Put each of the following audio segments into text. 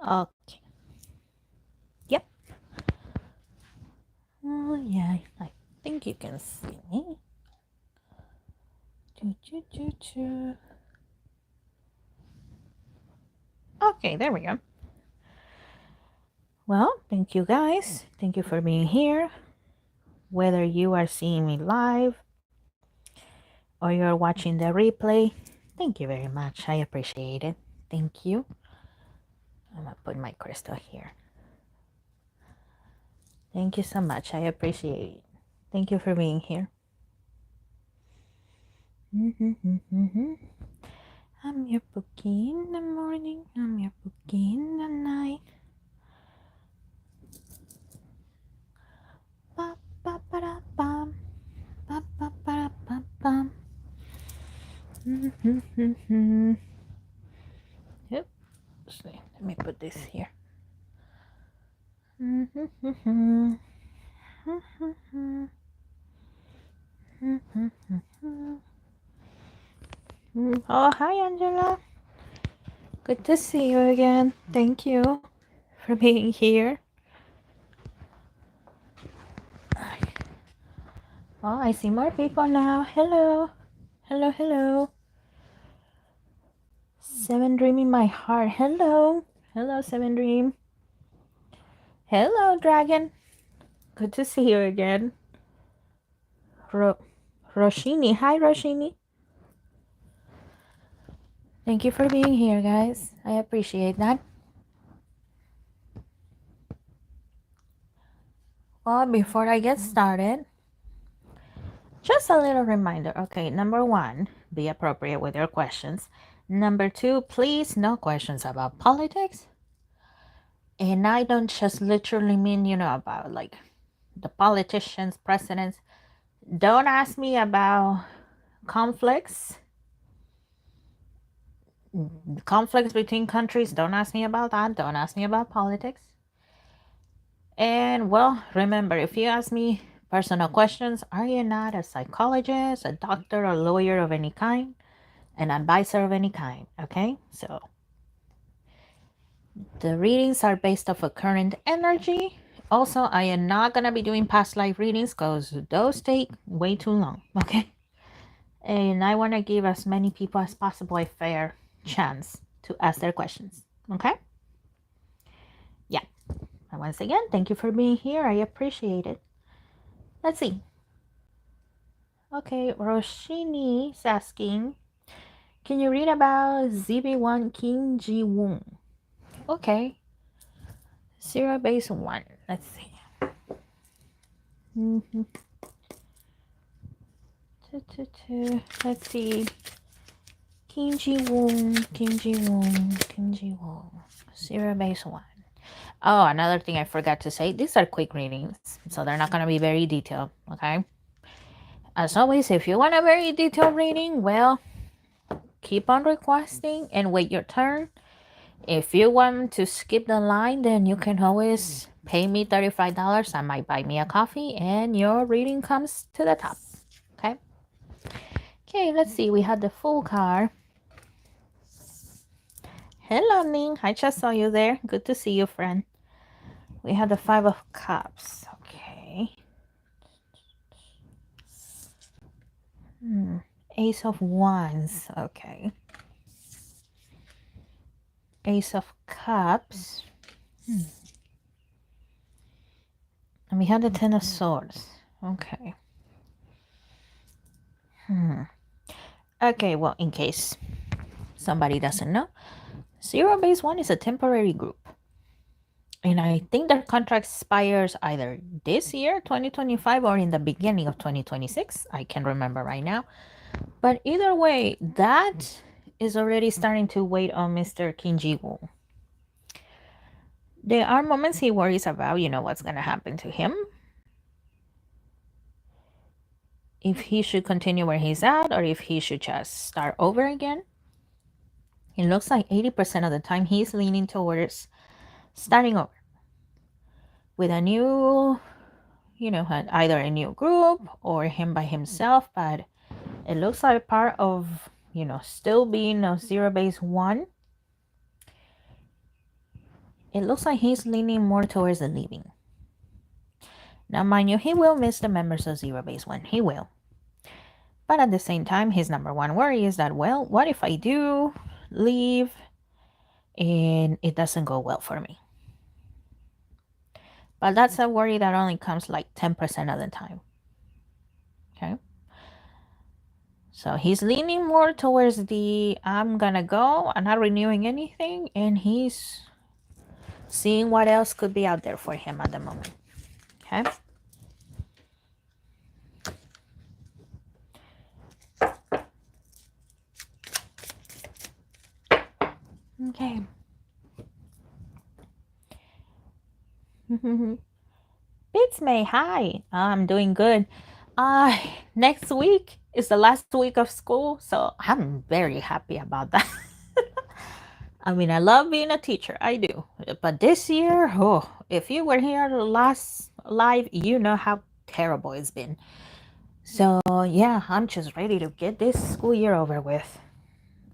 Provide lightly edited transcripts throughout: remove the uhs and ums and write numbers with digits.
Okay. Yep. Oh, yeah. I think you can see me. Okay, there we go. Well, thank you guys. Thank you for being here. Whether you are seeing me live or you're watching the replay, thank you very much. I appreciate it. Thank you. I'm going to put my crystal here. Thank you so much. I appreciate it. Thank you for being here. I'm your bookie in the morning. I'm your bookie in the night. Ba ba ba da bum. Ba ba ba da bum bum. Yep. Let me put this here. Oh, hi, Angela. Good to see you again. Thank you for being here. Oh, I see more people now. Hello. Hello, hello. Seven Dream in my heart. Hello. Hello, Seven Dream. Hello, Dragon. Good to see you again. Roshini. Hi, Roshini. Thank you for being here, guys. I appreciate that. Well, before I get started, just a little reminder. Okay, number one, be appropriate with your questions. Number two, please, no questions about politics. And I don't just literally mean, about like the politicians, presidents. Don't ask me about conflicts between countries. Don't ask me about that. Don't ask me about politics. And well, remember, if you ask me personal questions, are you not a psychologist, a doctor, or lawyer of any kind, an advisor of any kind? Okay, so the readings are based off of current energy. Also, I am not gonna be doing past life readings because those take way too long. Okay, and I want to give as many people as possible a fair chance to ask their questions. Okay, yeah. And once again, thank you for being here. I appreciate it. Let's see. Okay, Roshini is asking, can you read about ZB1 Kim Ji-woon? Okay. Zero base 1. Let's see. Let's see. Kim Ji-woon, Kim Ji-woon, Kim Ji-woon. Zero base 1. Oh, another thing I forgot to say. These are quick readings, so they're not going to be very detailed, okay? As always, if you want a very detailed reading, well, keep on requesting and wait your turn. If you want to skip the line, then you can always pay me $35. I might buy me a coffee and your reading comes to the top. Okay? Okay, let's see. We had the full card. Hello, Ning. I just saw you there. Good to see you, friend. We had the Five of Cups. Okay. Ace of Wands. Okay. Ace of Cups. And we had the Ten of Swords. Okay. Okay, well, in case somebody doesn't know, Zero Base 1 is a temporary group. And I think their contract expires either this year, 2025, or in the beginning of 2026. I can't remember right now. But either way, that is already starting to weigh on Mr. Kim Ji-woon. There are moments he worries about, what's going to happen to him. If he should continue where he's at or if he should just start over again. It looks like 80% of the time he's leaning towards starting over with a new, either a new group or him by himself. But it looks like part of, still being a Zero Base 1 it looks like he's leaning more towards the leaving. Now, mind you, he will miss the members of Zero Base One. He will. But at the same time, his number one worry is that, well, what if I do leave and it doesn't go well for me? But that's a worry that only comes like 10% of the time. Okay. So he's leaning more towards the I'm gonna go, I'm not renewing anything, and he's seeing what else could be out there for him at the moment. Okay. Okay. Bits May, hi. I'm doing good. Next week is the last week of school, so I'm very happy about that. I mean, I love being a teacher, I do. But this year, oh, if you were here the last live, you know how terrible it's been. So yeah, I'm just ready to get this school year over with.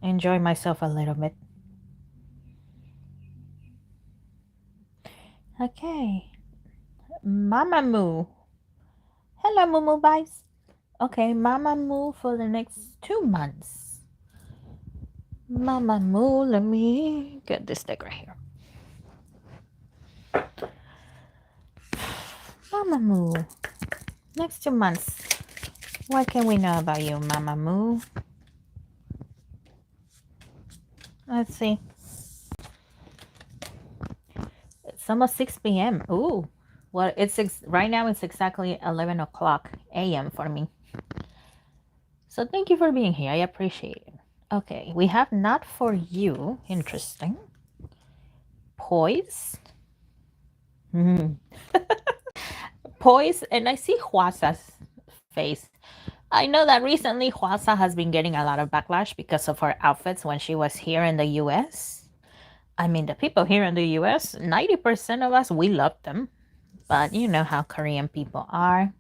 Enjoy myself a little bit. Okay. Mama Moo. Hello, Moo Bites. Okay, Mama Moo for the next 2 months. Mama Moo, let me get this deck right here. Mama Moo, next 2 months. What can we know about you, Mama Moo? Let's see. It's almost 6 p.m. Ooh. Well, right now it's exactly 11 o'clock a.m. for me. So thank you for being here. I appreciate it. Okay, we have not for you. Interesting. Poised. Poised, and I see Huasa's face. I know that recently Huasa has been getting a lot of backlash because of her outfits when she was here in the US. I mean, the people here in the US, 90% of us, we love them. But you know how Korean people are.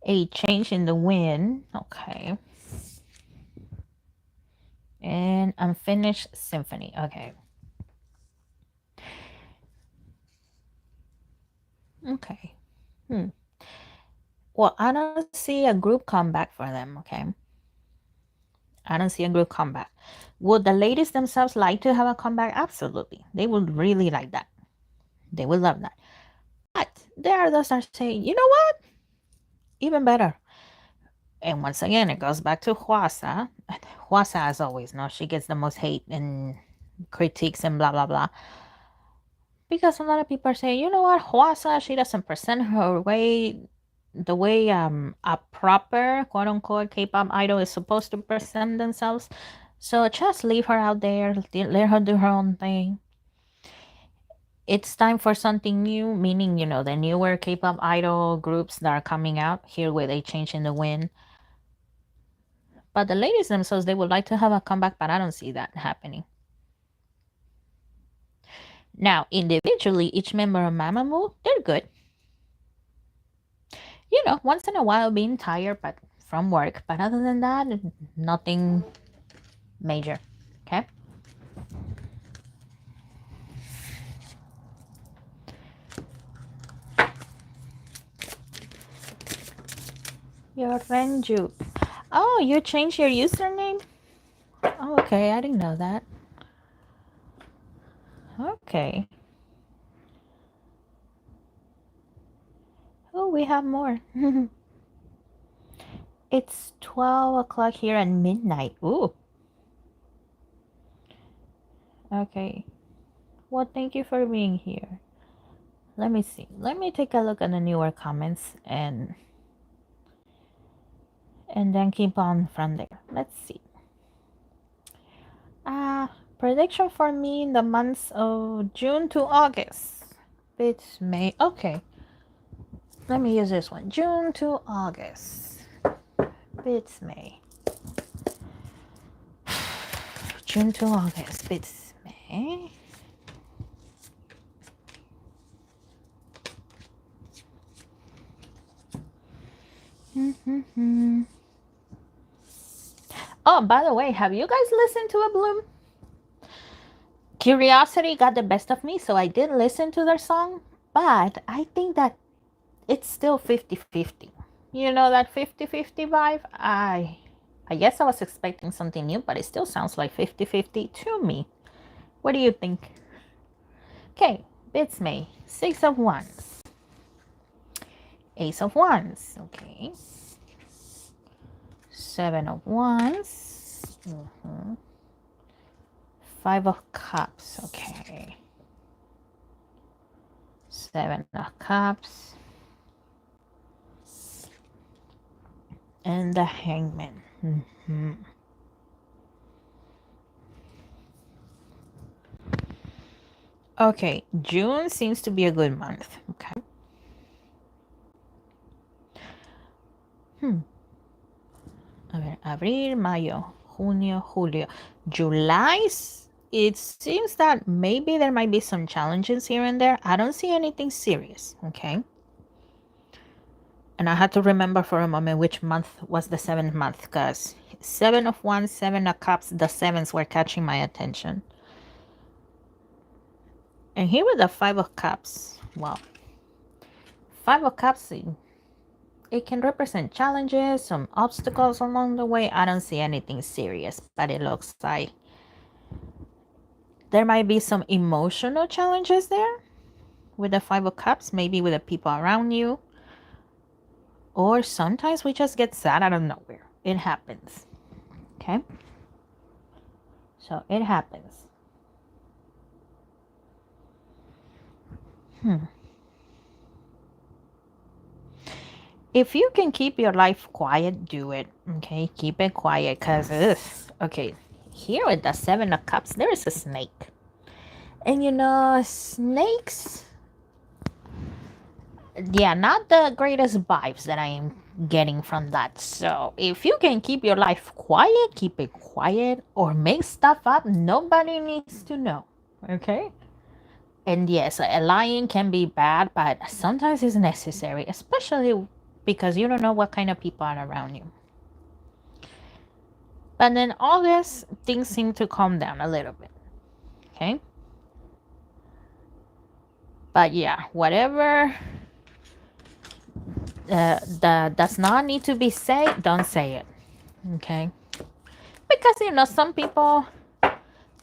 A change in the wind. Okay. And Unfinished Symphony. Okay. Okay. Well, I don't see a group comeback for them, okay? I don't see a group comeback. Would the ladies themselves like to have a comeback? Absolutely. They would really like that. They would love that. But there are those that are saying, you know what? Even better. And once again, it goes back to Huasa. Huasa, as always, no, she gets the most hate and critiques and blah, blah, blah. Because a lot of people are saying, you know what, Huasa, she doesn't present her way the way a proper quote unquote K-pop idol is supposed to present themselves. So just leave her out there, let her do her own thing. It's time for something new, meaning, you know, the newer K-pop idol groups that are coming out here with A Change in the Wind. But the ladies themselves, they would like to have a comeback, but I don't see that happening. Now, individually, each member of Mamamoo, they're good. You know, once in a while being tired but from work, but other than that, nothing major. Okay. Your Renju. Oh, you changed your username? Oh, okay, I didn't know that. Okay. Oh, we have more. It's 12 o'clock here at midnight. Ooh. Okay. Well, thank you for being here. Let me see. Let me take a look at the newer comments and then keep on from there. Let's see. Prediction for me in the months of June to August. It's May. Okay. Let me use this one. June to August. It's May. June to August. It's May. Oh, by the way, have you guys listened to A Bloom? Curiosity got the best of me, so I did listen to their song, but I think that it's still 50-50. You know that 50-50 vibe? I guess I was expecting something new, but it still sounds like 50-50 to me. What do you think? Okay, it's me. Six of Wands. Ace of Wands. Okay. Seven of Wands. Five of Cups. Okay. Seven of Cups. And the Hangman. Okay, June seems to be a good month. Okay. A ver, abril, mayo, junio, julio. July, it seems that maybe there might be some challenges here and there. I don't see anything serious, okay? And I had to remember for a moment which month was the 7th month, because 7 of Wands, 7 of Cups, the 7s were catching my attention. And here with the 5 of Cups, wow. 5 of Cups, it can represent challenges, some obstacles along the way. I don't see anything serious, but it looks like there might be some emotional challenges there with the 5 of Cups, maybe with the people around you. Or sometimes we just get sad out of nowhere. It happens. Okay? So it happens. If you can keep your life quiet, do it. Okay? Keep it quiet, because, okay, here with the 7 of Cups, there is a snake. And you know, snakes, yeah, not the greatest vibes that I am getting from that. So if you can keep your life quiet, keep it quiet, or make stuff up nobody needs to know. Okay? And yes, a lying can be bad, but sometimes it's necessary, especially because you don't know what kind of people are around you. But then August, things seem to calm down a little bit. Okay? But yeah, whatever that does not need to be said, don't say it. Okay? Because, you know, some people,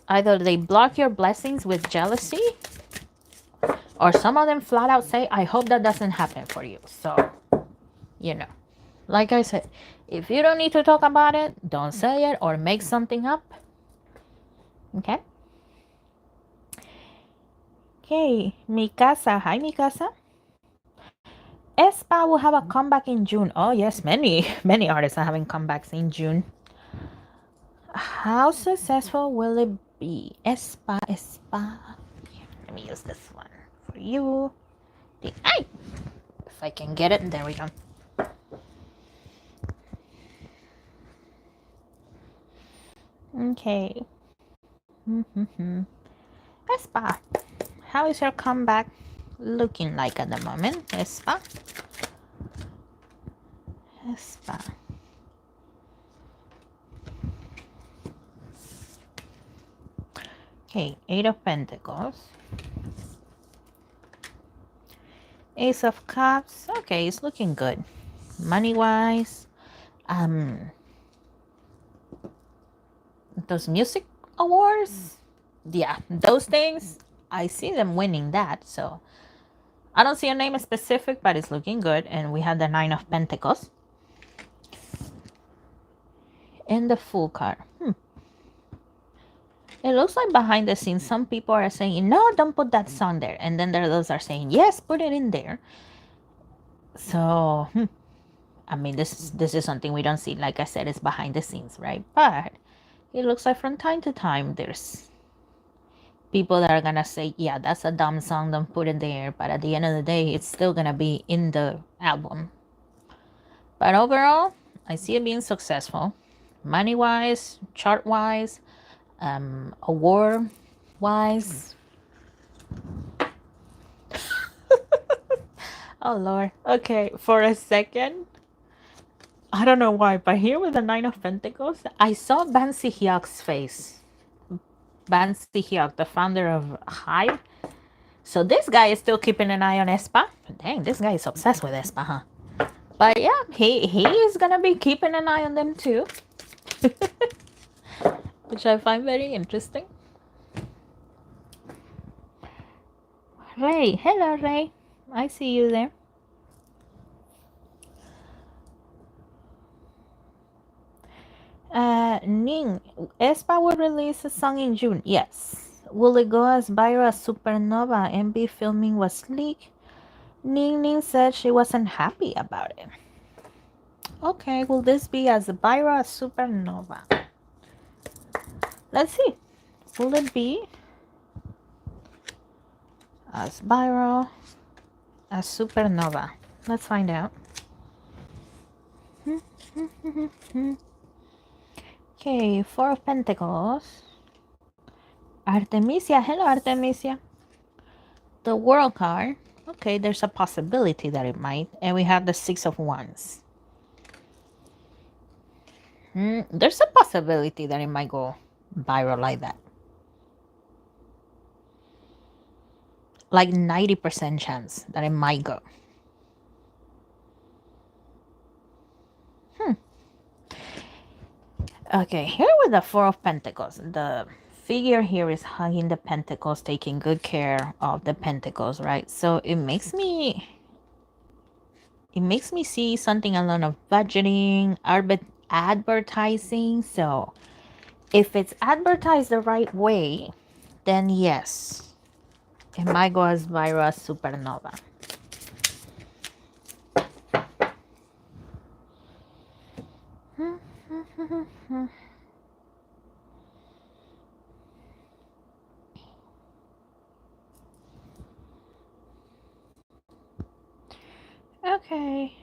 either they block your blessings with jealousy, or some of them flat out say, I hope that doesn't happen for you. So, you know, like I said, if you don't need to talk about it, don't say it or make something up. Okay? Okay, Mikasa. Hi, Mikasa. aespa will have a comeback in June. Oh, yes, many artists are having comebacks in June. How successful will it be? aespa. Let me use this one for you. Ay! If I can get it, there we go. Okay. aespa, how is your comeback looking like at the moment? aespa. Okay, 8 of Pentacles. Ace of Cups. Okay, it's looking good. Money-wise. Those music awards. Yeah, those things. I see them winning that. So, I don't see a name specific, but it's looking good. And we have the 9 of Pentacles. And the Fool card. It looks like behind the scenes, some people are saying, no, don't put that song there. And then there are those are saying, yes, put it in there. So, I mean, this is something we don't see. Like I said, it's behind the scenes, right? But it looks like from time to time, there's people that are going to say, yeah, that's a dumb song, don't put it there. But at the end of the day, it's still going to be in the album. But overall, I see it being successful. Money-wise, chart-wise, award-wise. Oh, Lord. Okay, for a second, I don't know why, but here with the 9 of Pentacles, I saw Ban Si-hyuk's face. Bansi Hyuk, the founder of Hive. So this guy is still keeping an eye on aespa. Dang, this guy is obsessed with aespa, huh? But yeah, he is gonna be keeping an eye on them too, which I find very interesting. Ray, hello Ray, I see you there. Ning, aespa will release a song in June. Yes. Will it go as Byra Supernova? MB filming was leaked. Ning Ning said she wasn't happy about it. Okay, will this be as Byra Supernova? Let's see. Will it be as Byra as Supernova? Let's find out. Okay, Four of Pentacles. Artemisia. Hello, Artemisia. The World card. Okay, there's a possibility that it might. And we have the Six of Wands. There's a possibility that it might go viral like that. Like 90% chance that it might go. Okay, here with the Four of Pentacles. The figure here is hugging the pentacles, taking good care of the pentacles, right? So it makes me see something along of budgeting, advertising. So if it's advertised the right way, then yes, it might go as Virus Supernova. Okay.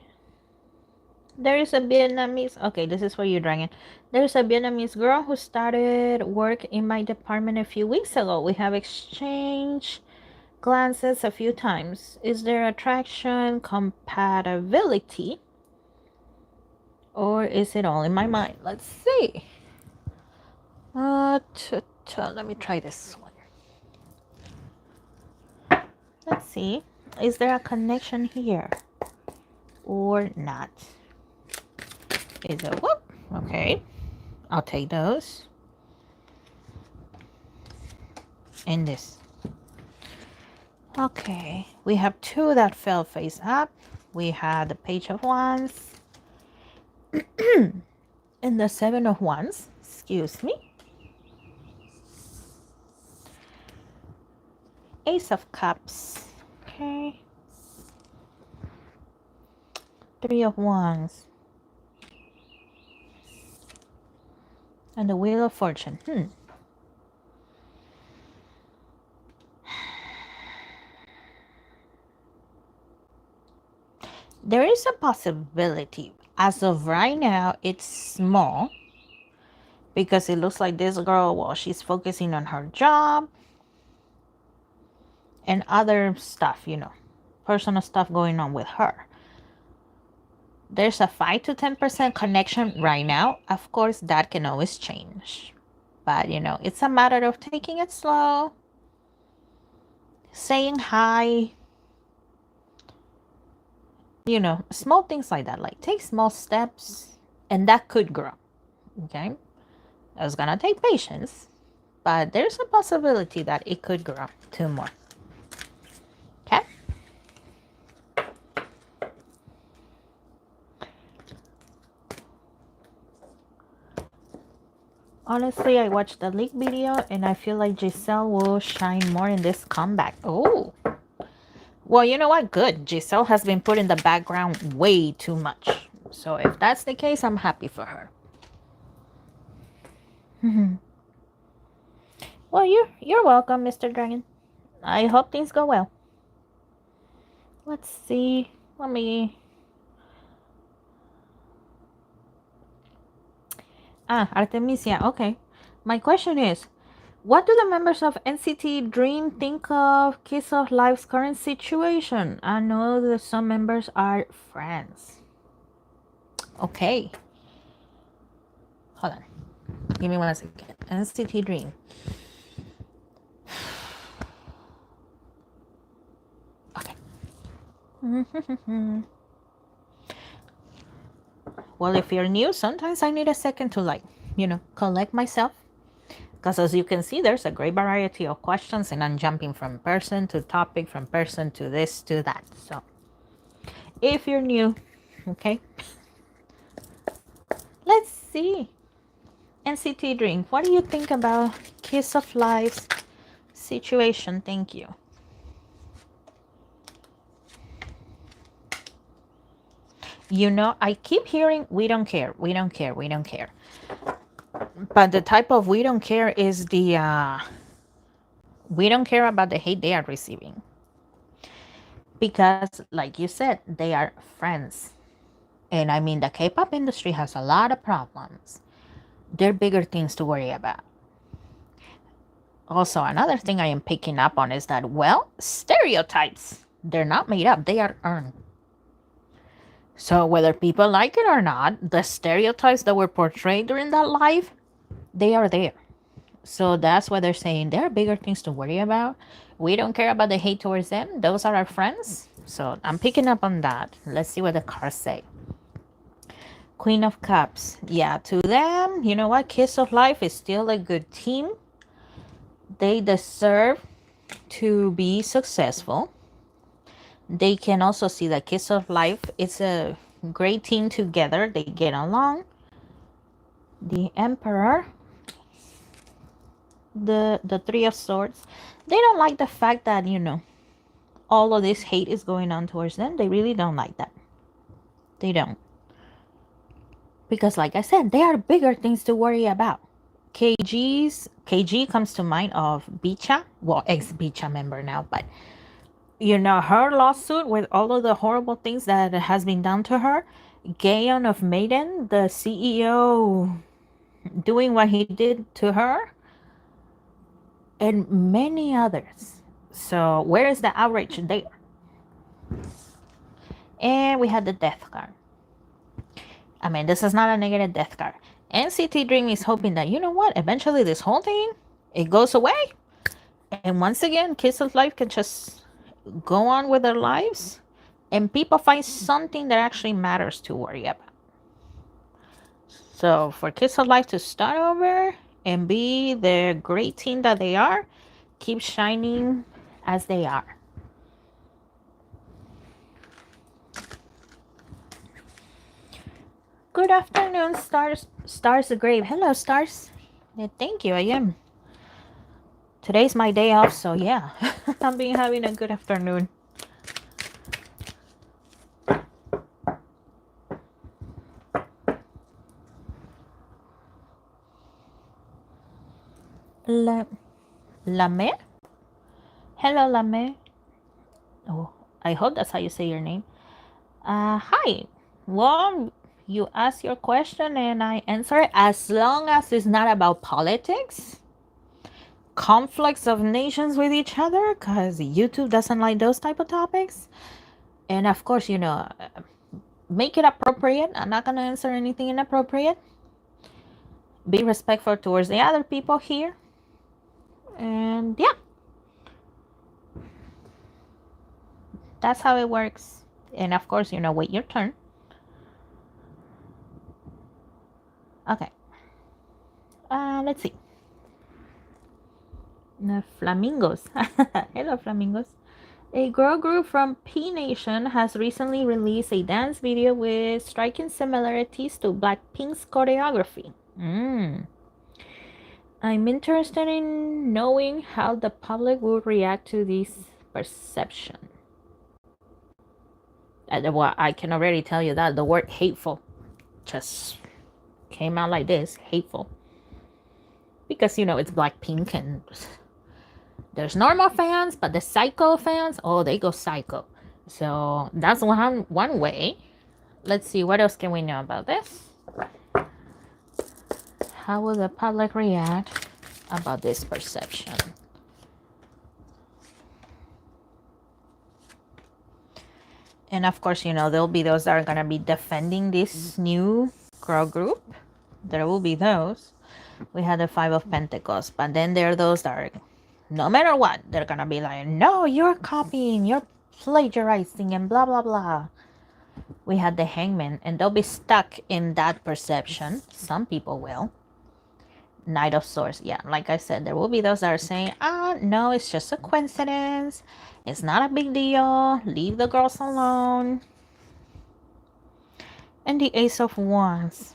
There is a Vietnamese, okay, this is for you, Dragon. There's a Vietnamese girl who started work in my department a few weeks ago. We have exchanged glances a few times. Is there attraction, compatibility, or is it all in my mind? Let's see. Let me try this one. Let's see. Is there a connection here or not? Is it whoop? Okay, I'll take those. And this. Okay, we have two that fell face up. We had the Page of Wands and the Seven of Wands. Excuse me. Ace of Cups. Okay. Three of Wands. And the Wheel of Fortune. There is a possibility. As of right now, it's small. Because it looks like this girl, well, she's focusing on her job. And other stuff, you know. Personal stuff going on with her. There's a 5 to 10% connection right now. Of course, that can always change. But, you know, it's a matter of taking it slow. Saying hi. You know, small things like that. Like, take small steps. And that could grow. Okay? It's going to take patience. But there's a possibility that it could grow 2 more. Okay? Honestly, I watched the leak video and I feel like Giselle will shine more in this comeback. Oh. Well, you know what? Good. Giselle has been put in the background way too much. So if that's the case, I'm happy for her. Well, you're welcome, Mr. Dragon. I hope things go well. Let's see. Let me... Artemisia. Okay. My question is, what do the members of NCT Dream think of Kiss of Life's current situation? I know that some members are friends. Okay. Hold on. Give me 1 second. NCT Dream. Well, if you're new, sometimes I need a second to collect myself. Because as you can see, there's a great variety of questions, and I'm jumping from person to topic, from person to this to that. So if you're new, okay, let's see. NCT Dream, what do you think about Kiss of Life's situation? Thank you. I keep hearing we don't care, we don't care, we don't care. But the type of we don't care is the we don't care about the hate they are receiving. Because, like you said, they are friends. And I mean, the K-pop industry has a lot of problems. There are bigger things to worry about. Also, another thing I am picking up on is that, well, stereotypes, they're not made up, they are earned. So whether people like it or not, the stereotypes that were portrayed during that live, they are there. So that's why they're saying there are bigger things to worry about. We don't care about the hate towards them. Those are our friends. So I'm picking up on that. Let's see what the cards say. Queen of Cups. Yeah, to them, you know what? Kiss of Life is still a good team. They deserve to be successful. They can also see that Kiss of Life is a great team together. They get along. The Emperor. The Three of Swords. They don't like the fact that, all of this hate is going on towards them. They really don't like that. They don't. Because like I said, there are bigger things to worry about. KG comes to mind of Bicha. Well, ex-Bicha member now. But, her lawsuit with all of the horrible things that has been done to her. Gaon of Maiden, the CEO, doing what he did to her. And many others. So where is the outrage there? And we had the Death card. I mean, this is not a negative Death card. NCT Dream is hoping that, you know what, eventually this whole thing, it goes away. And once again, Kiss of Life can just go on with their lives. And people find something that actually matters to worry about. So for Kiss of Life to start over and be the great team that they are, keep shining as they are. Good afternoon, Stars the Grave. Hello, Stars. Yeah, thank you. I am. Today's my day off, so yeah, I've been having a good afternoon. Lame? Hello, Lame. Oh, I hope that's how you say your name. Hi. Well, you ask your question and I answer it. As long as it's not about politics, conflicts of nations with each other, because YouTube doesn't like those type of topics. And of course, make it appropriate. I'm not going to answer anything inappropriate. Be respectful towards the other people here. And yeah. That's how it works. And of course, wait your turn. Okay. Let's see. The Flamingos. Hello, Flamingos. A girl group from P Nation has recently released a dance video with striking similarities to Blackpink's choreography. I'm interested in knowing how the public will react to this perception. Well, I can already tell you that the word hateful just came out like this, hateful. Because, it's Blackpink and there's normal fans, but the psycho fans, oh, they go psycho. So that's one way. Let's see, what else can we know about this? How will the public react about this perception? And of course, there'll be those that are going to be defending this new girl group. There will be those. We had the Five of Pentacles. But then there are those that are, no matter what, they're going to be like, no, you're copying. You're plagiarizing and blah blah blah. We had the hangman, and they'll be stuck in that perception. Some people will. Knight of Swords. Yeah, like I said, there will be those that are saying, no, it's just a coincidence. It's not a big deal. Leave the girls alone. And the Ace of Wands.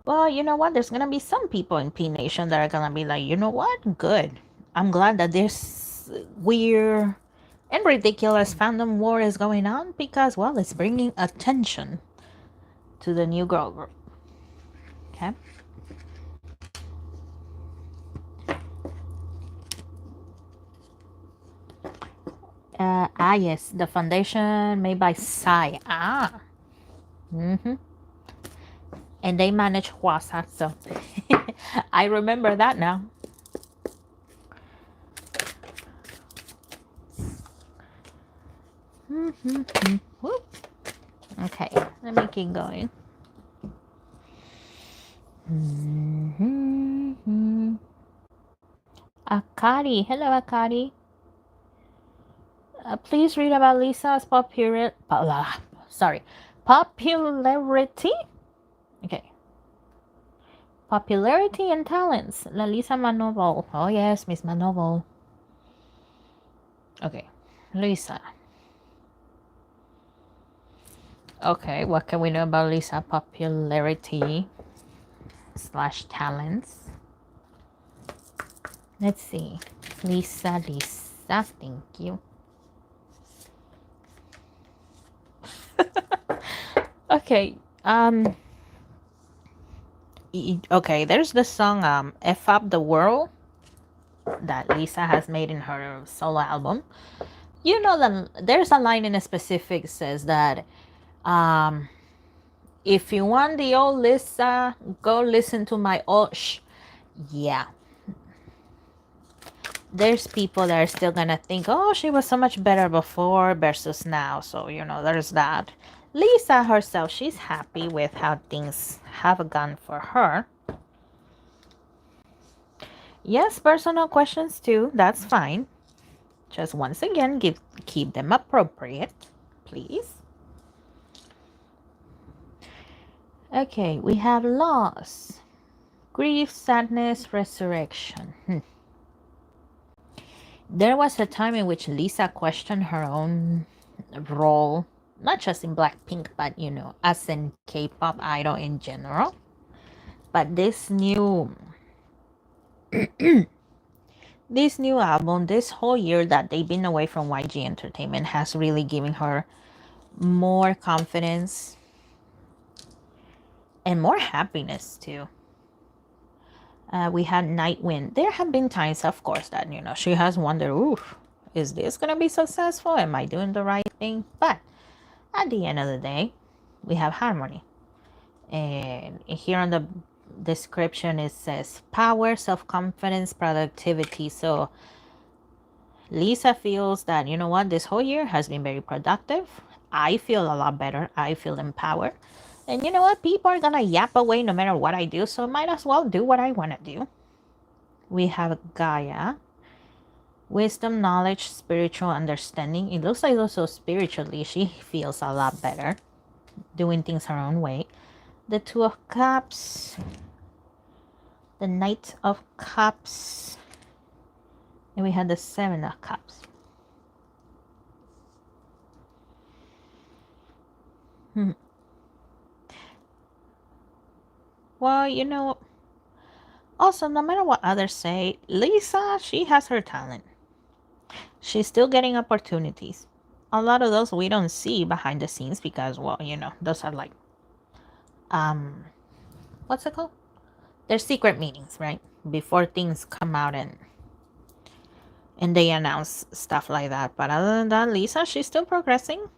Well, you know what? There's going to be some people in P Nation that are going to be like, you know what? Good. I'm glad that this weird and ridiculous fandom war is going on because, well, it's bringing attention to the new girl group. Okay? Yes, the foundation made by Psy. Mm-hmm. And they manage Huasa, so I remember that now. Okay, let me keep going. Akari, hello Akari. Please read about Lisa's popularity. Okay. Popularity and talents. La Lisa Manoval. Oh yes, Miss Manoval. Okay, Lisa. Okay, what can we know about Lisa popularity / talents? Let's see. Lisa, thank you. Okay, okay, there's the song F Up the World that Lisa has made in her solo album. You know that there's a line in a specific says that if you want the old Lisa, go listen to my old yeah. There's people that are still gonna think, oh, she was so much better before versus now. So, you know, there's that. Lisa herself, she's happy with how things have gone for her. Yes, personal questions too. That's fine. Just once again, keep them appropriate, please. Okay, we have loss, grief, sadness, resurrection. There was a time in which Lisa questioned her own role, not just in Blackpink, but, you know, as in K-pop idol in general. But this new album, this whole year that they've been away from YG Entertainment has really given her more confidence and more happiness too. We had Night Wind. There have been times, of course, that, you know, she has wondered, oof, is this going to be successful? Am I doing the right thing? But at the end of the day, we have Harmony. And here on the description, it says power, self-confidence, productivity. So Lisa feels that, you know what, this whole year has been very productive. I feel a lot better. I feel empowered. And you know what? People are going to yap away no matter what I do. So might as well do what I want to do. We have Gaia. Wisdom, knowledge, spiritual understanding. It looks like also spiritually she feels a lot better. Doing things her own way. The Two of Cups. The Knight of Cups. And we had the Seven of Cups. Well, you know, also, no matter what others say, Lisa, she has her talent. She's still getting opportunities. A lot of those we don't see behind the scenes because, well, you know, those are like, what's it called? They're secret meetings, right? Before things come out and they announce stuff like that. But other than that, Lisa, she's still progressing.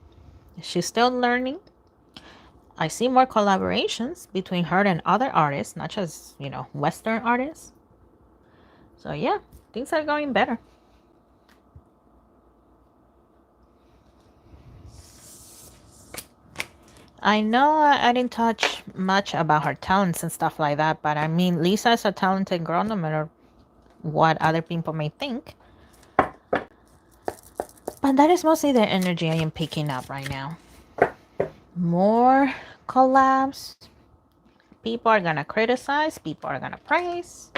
She's still learning. I see more collaborations between her and other artists, not just, you know, Western artists. So yeah, things are going better. I know I didn't touch much about her talents and stuff like that, but I mean, Lisa is a talented girl, no matter what other people may think. But that is mostly the energy I am picking up right now. More collabs. People are gonna criticize, people are gonna praise.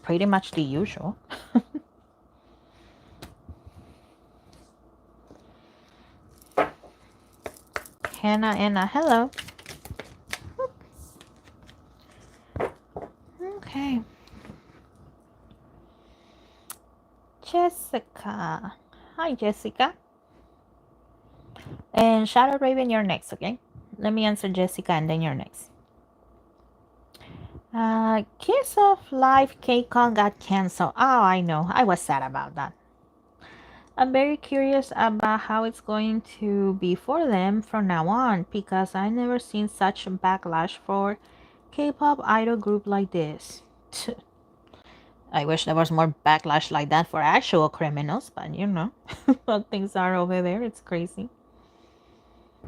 Pretty much the usual. Hannah, Anna, hello. Okay. Jessica. Hi, Jessica. And Shadow Raven, you're next, okay? Let me answer Jessica and then you're next. Kiss of Life KCON got canceled. Oh, I know. I was sad about that. I'm very curious about how it's going to be for them from now on because I never seen such a backlash for K-pop idol group like this. I wish there was more backlash like that for actual criminals, but you know how things are over there. It's crazy.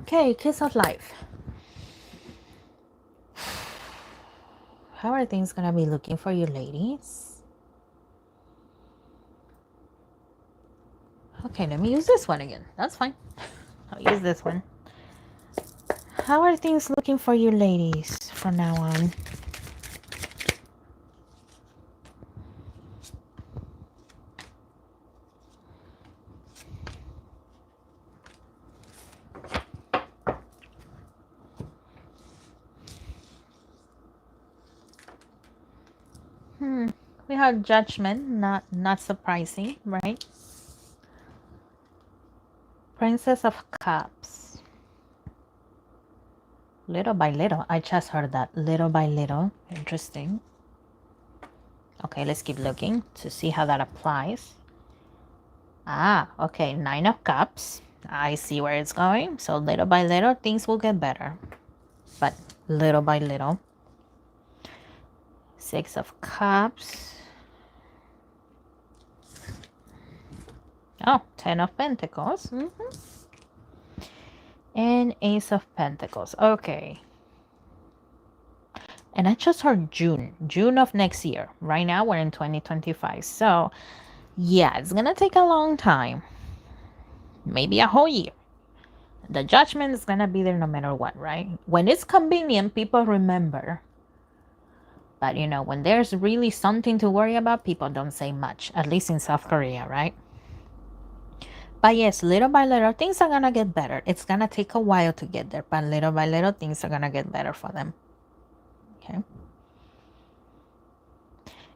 Okay, Kiss of Life. How are things gonna be looking for you ladies? Okay, let me use this one again. That's fine. I'll use this one. How are things looking for you ladies from now on? We have Judgment, not surprising, right? Princess of Cups. Little by little. I just heard that. Little by little. Interesting. Okay, let's keep looking to see how that applies. Ah, okay. 9 of Cups. I see where it's going. So little by little, things will get better. But little by little. 6 of Cups. Oh, 10 of Pentacles. And Ace of Pentacles. Okay. And I just heard June of next year. Right now we're in 2025. So yeah, it's gonna take a long time. Maybe a whole year. The judgment is gonna be there no matter what, right? When it's convenient, people remember. But you know, when there's really something to worry about, people don't say much. At least in South Korea, right? But yes, little by little, things are gonna get better. It's gonna take a while to get there, but little by little, things are gonna get better for them. Okay.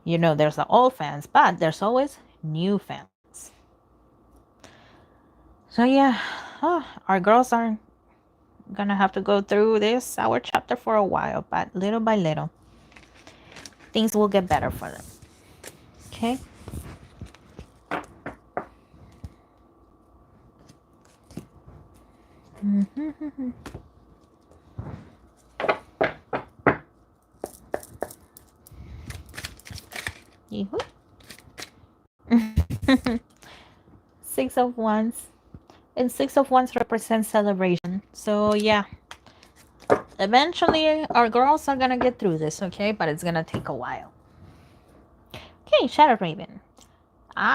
You know, there's the old fans, but there's always new fans. So yeah, our girls are gonna have to go through this sour chapter for a while, but little by little, things will get better for them. Okay. Six of Wands. And Six of Wands represents celebration. So yeah, eventually our girls are gonna get through this, okay? But it's gonna take a while. Okay, Shadow Raven.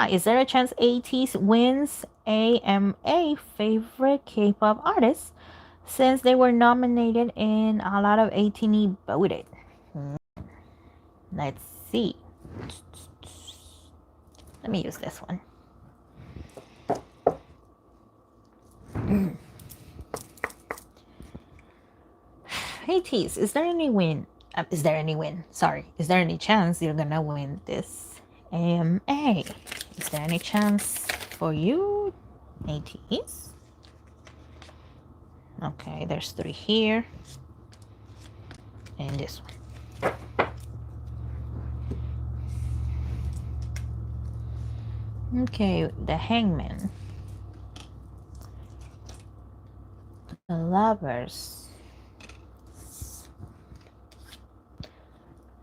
Is there a chance ATEEZ wins AMA favorite K-pop artist since they were nominated and a lot of 18E voted? Let's see. Let me use this one. ATEEZ, is there any win? Sorry. Is there any chance you're gonna win this AMA? Is there any chance for you, ATEEZ? Okay, there's 3 here. And this one. Okay, the Hangman. The Lovers.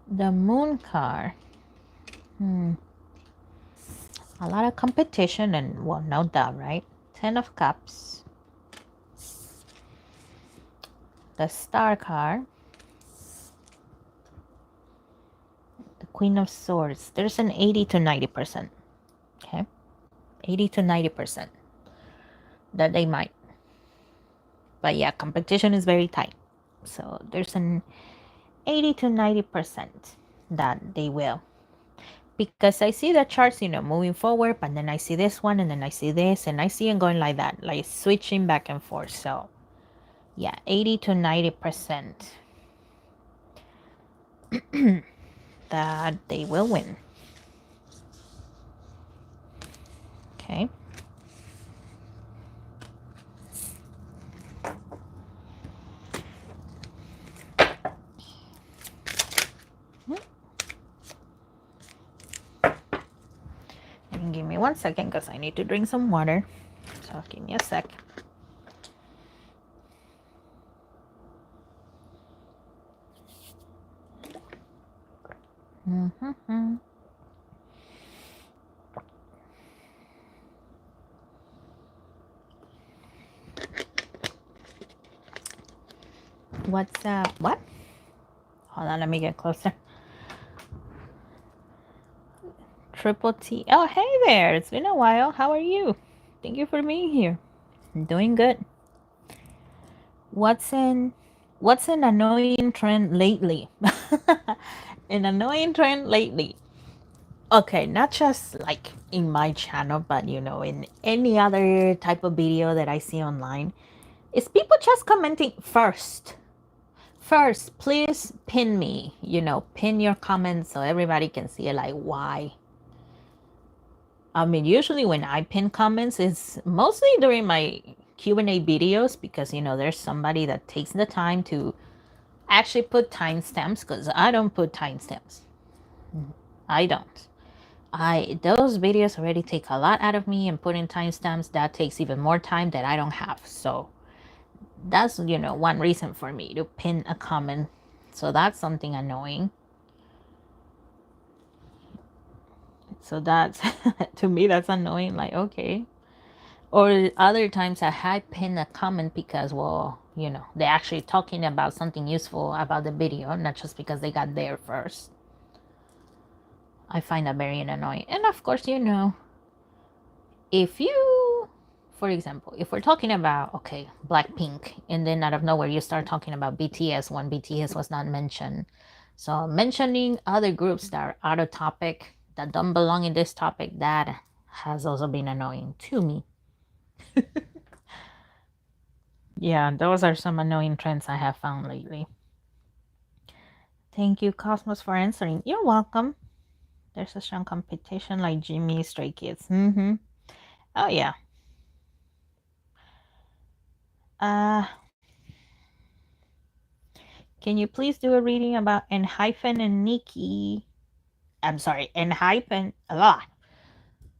The Moon card. A lot of competition and, well, no doubt, right? 10 of Cups. The Star card. The Queen of Swords. There's an 80 to 90%. Okay? 80 to 90%. that they might. But yeah, competition is very tight. So there's an 80 to 90% that they will. Because I see the charts, moving forward, but then I see this one, and then I see this, and I see it going like that, like switching back and forth. So yeah, 80 to 90% that they will win. Okay. And give me 1 second because I need to drink some water. So give me a sec. Mm-hmm. What's up? What? Hold on, let me get closer. Triple T. Oh, hey there. It's been a while. How are you? Thank you for being here. I'm doing good. What's an annoying trend lately? An annoying trend lately. Okay, not just like in my channel, but in any other type of video that I see online, is people just commenting first. First, please pin me, pin your comments so everybody can see it. Like, why? I mean, usually when I pin comments, it's mostly during my Q&A videos because, there's somebody that takes the time to actually put timestamps because I don't put timestamps. I don't. Those videos already take a lot out of me, and putting timestamps, that takes even more time that I don't have. So that's, one reason for me to pin a comment. So that's something annoying. So that's, to me, that's annoying. Like, okay. Or other times I pin a comment because, well, they're actually talking about something useful about the video, not just because they got there first. I find that very annoying. And of course, if you, for example, if we're talking about, okay, Blackpink, and then out of nowhere you start talking about BTS when BTS was not mentioned. So mentioning other groups that are out of topic, that don't belong in this topic, that has also been annoying to me. Yeah, those are some annoying trends I have found lately. Thank you, Cosmos, for answering. You're welcome. There's a strong competition like Jimmy, Stray Kids. Mm-hmm. Oh, yeah. Can you please do a reading about ENHYPEN and Nikki? I'm sorry, ENHYPEN, a lot.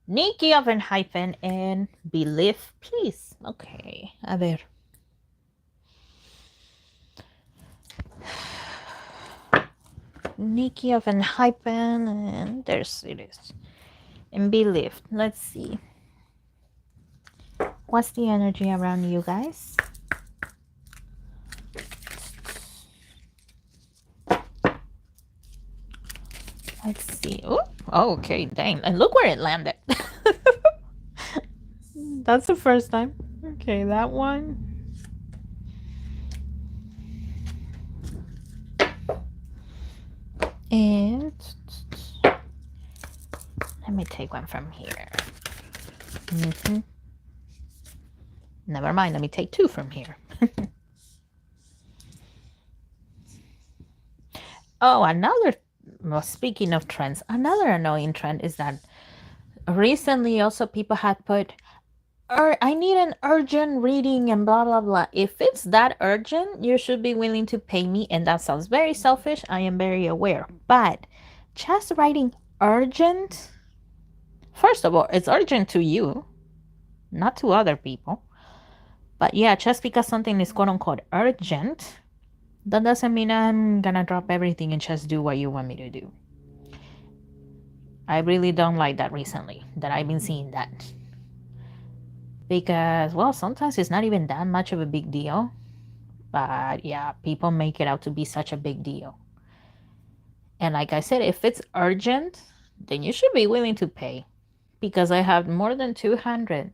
Nikki of ENHYPEN and Belief, please. Okay, a ver. Nikki of ENHYPEN, and there's it is. And Belief, let's see. What's the energy around you guys? Let's see. Oh, okay, dang. And look where it landed. That's the first time. Okay, that one. And let me take one from here. Mm-hmm. Never mind, let me take two from here. Oh, well, speaking of trends, another annoying trend is that recently also people had put, I need an urgent reading and blah, blah, blah. If it's that urgent, you should be willing to pay me. And that sounds very selfish. I am very aware. But just writing urgent, first of all, it's urgent to you, not to other people. But yeah, just because something is quote unquote urgent, that doesn't mean I'm gonna drop everything and just do what you want me to do. I really don't like that recently, that I've been seeing that. Because, well, sometimes it's not even that much of a big deal. But yeah, people make it out to be such a big deal. And like I said, if it's urgent, then you should be willing to pay. Because I have more than 200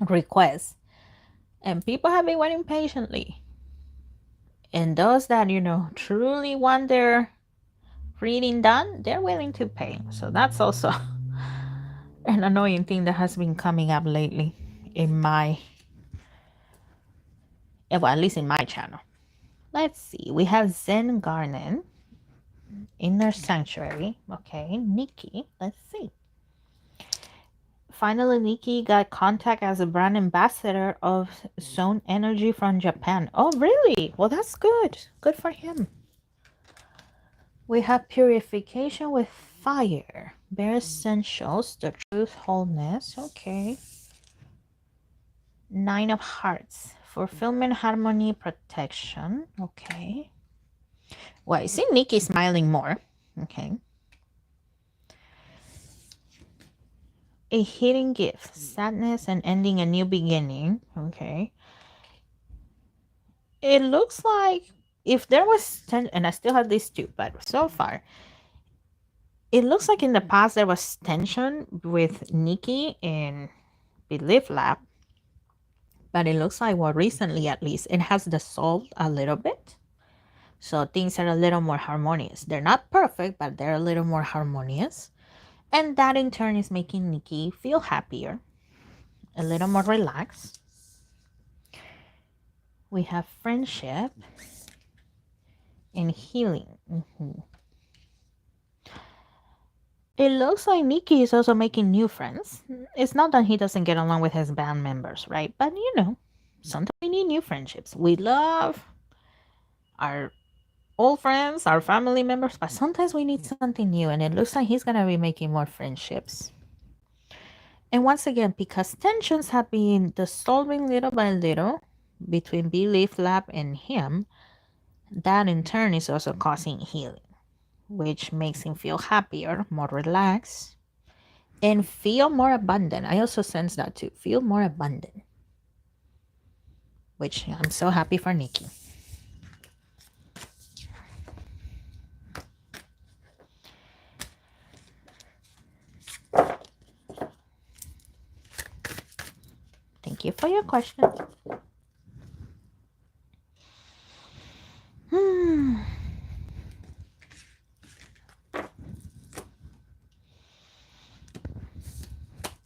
requests. And people have been waiting patiently. And those that, truly want their reading done, they're willing to pay. So that's also an annoying thing that has been coming up lately in my, well, at least in my channel. Let's see. We have Zen Garden, Inner Sanctuary. Okay, Nikki. Let's see. Finally, Nikki got contact as a brand ambassador of Zone Energy from Japan. Oh, really? Well, that's good. Good for him. We have Purification with Fire. Bare Essentials, the Truth, Wholeness. Okay. Nine of Hearts. Fulfillment, Harmony, Protection. Okay. Well, I see Nikki smiling more. Okay. A hidden gift. Sadness and ending a new beginning. Okay. It looks like if there was and I still have these two, but so far, it looks like in the past there was tension with Nikki and Belief Lab. But it looks like, well, recently at least, it has dissolved a little bit. So things are a little more harmonious. They're not perfect, but they're a little more harmonious. And that in turn is making Nikki feel happier, a little more relaxed. We have friendship and healing. It looks like Nikki is also making new friends. It's not that he doesn't get along with his band members, right? But sometimes we need new friendships. We love our old friends, our family members, but sometimes we need something new, and it looks like he's gonna be making more friendships. And once again, because tensions have been dissolving little by little between Belief Lab and him, that in turn is also causing healing, which makes him feel happier, more relaxed, and feel more abundant. I also sense that too. Feel more abundant, which I'm so happy for Nikki. Thank you for your question.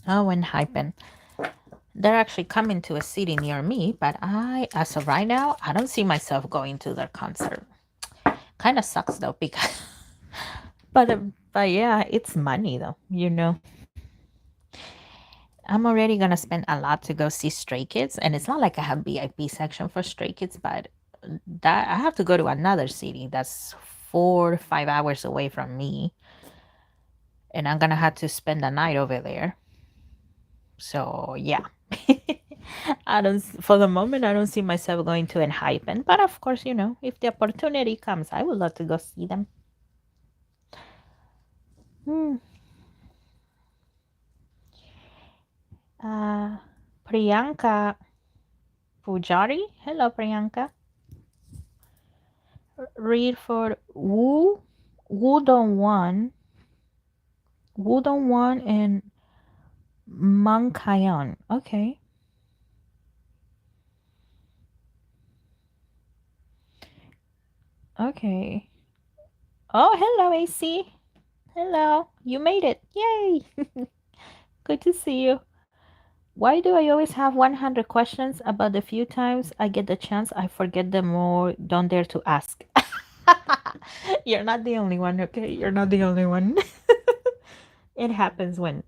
Oh, and Hypen. They're actually coming to a city near me, but as of right now, I don't see myself going to their concert. Kind of sucks though, because, but yeah, it's money though, I'm already gonna spend a lot to go see Stray Kids, and it's not like I have VIP section for Stray Kids, but that I have to go to another city that's 4 to 5 hours away from me, and I'm gonna have to spend the night over there. So yeah. For the moment, I don't see myself going to Enhypen, but of course, if the opportunity comes, I would love to go see them. Priyanka Pujari. Hello, Priyanka. Read for Wudong One and Mankayan. Okay. Okay. Oh, hello, AC. Hello. You made it. Yay. Good to see you. Why do I always have 100 questions about the few times I get the chance I forget them or don't dare to ask? You're not the only one, okay? You're not the only one. It happens when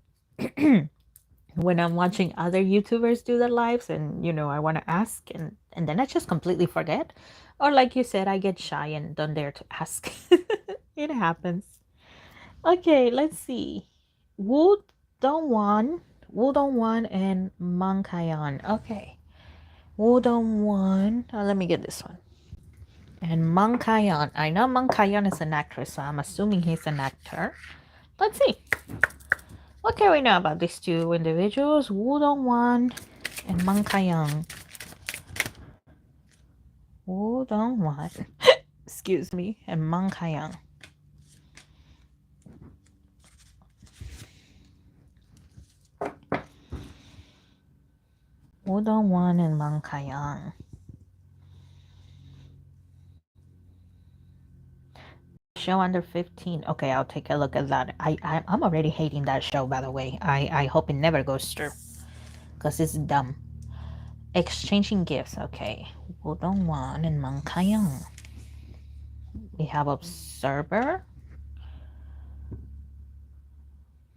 when I'm watching other YouTubers do their lives and I want to ask and then I just completely forget. Or like you said, I get shy and don't dare to ask. It happens. Okay, let's see. Wudong One and Mankayan. Okay. Wudong One. Let me get this one. And Mankayan. I know Mankayan is an actress, so I'm assuming he's an actor. Let's see. What can we know about these two individuals? Wudong One and Mankayan. Wudong One. Excuse me. And Mankayan. Wudong Wan and Mang Kayang. Show under 15. Okay, I'll take a look at that. I'm already hating that show, by the way. I hope it never goes through because it's dumb. Exchanging gifts. Okay, Wudong Wan and Mang Kayang. We have Observer.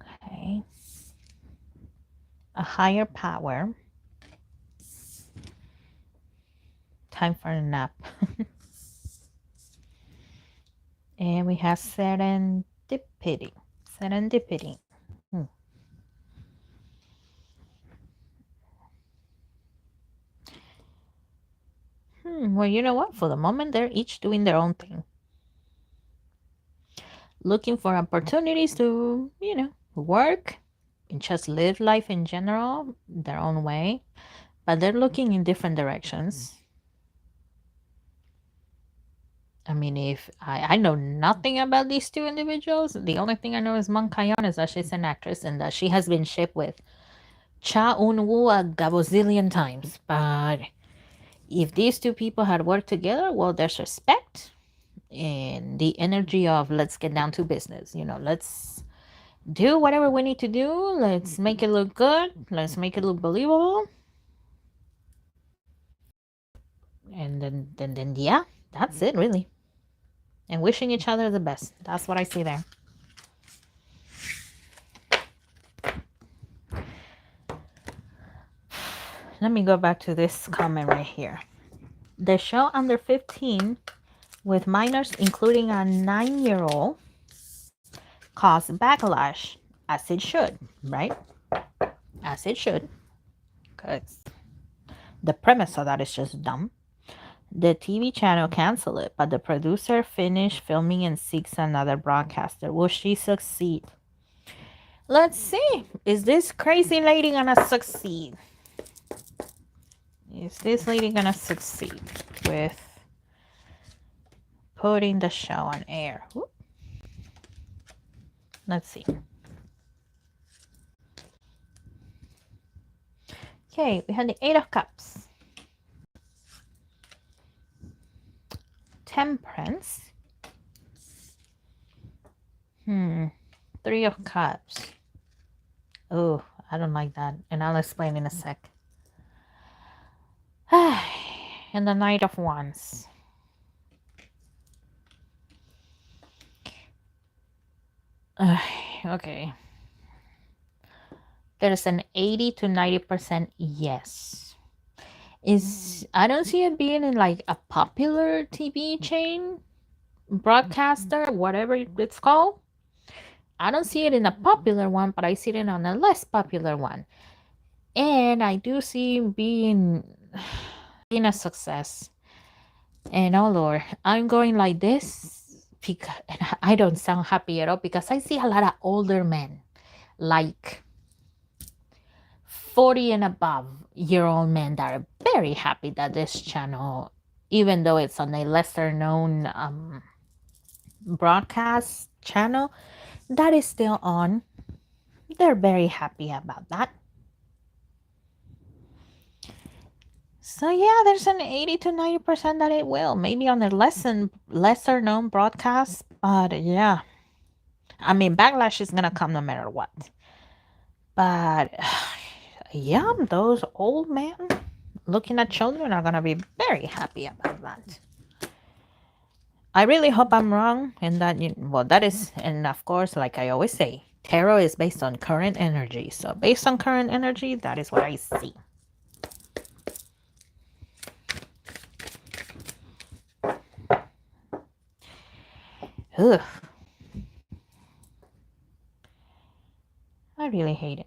Okay. A higher power. Time for a nap. And we have Serendipity. Serendipity. Well, you know what? For the moment, they're each doing their own thing. Looking for opportunities to, work and just live life in general, their own way. But they're looking in different directions. I mean, if I know nothing about these two individuals, the only thing I know is Mang Kayon is that she's an actress and that she has been shipped with Cha Eun-woo a gazillion times. But if these two people had worked together, well, there's respect and the energy of let's get down to business. Let's do whatever we need to do. Let's make it look good. Let's make it look believable. And then yeah, that's it really. And wishing each other the best. That's what I see there. Let me go back to this comment right here. The show under 15 with minors, including a 9-year-old, caused backlash, as it should, right? As it should. Because the premise of that is just dumb. The TV channel canceled it, but the producer finished filming and seeks another broadcaster. Will she succeed? Let's see. Is this crazy lady gonna succeed? Is this lady gonna succeed with putting the show on air? Whoop. Let's see. Okay, we have the 8 of Cups. Temperance. 3 of Cups. Oh, I don't like that. And I'll explain in a sec. And the Knight of Wands. Okay. There's an 80 to 90% yes. I don't see it being in like a popular TV chain, broadcaster, whatever it's called. I don't see it in a popular one, but I see it on a less popular one. And I do see being a success. And oh Lord, I'm going like this because I don't sound happy at all because I see a lot of older men, like 40 and above year old men that are very happy that this channel, even though it's on a lesser known broadcast channel, that is still on. They're very happy about that. So yeah, there's an 80 to 90% that it will. Maybe on a lesser known broadcast, but yeah. I mean, backlash is gonna come no matter what. But yeah, those old men looking at children are gonna be very happy about that. I really hope I'm wrong, and that that is, and of course, like I always say, tarot is based on current energy. So based on current energy, that is what I see. Ugh. I really hate it.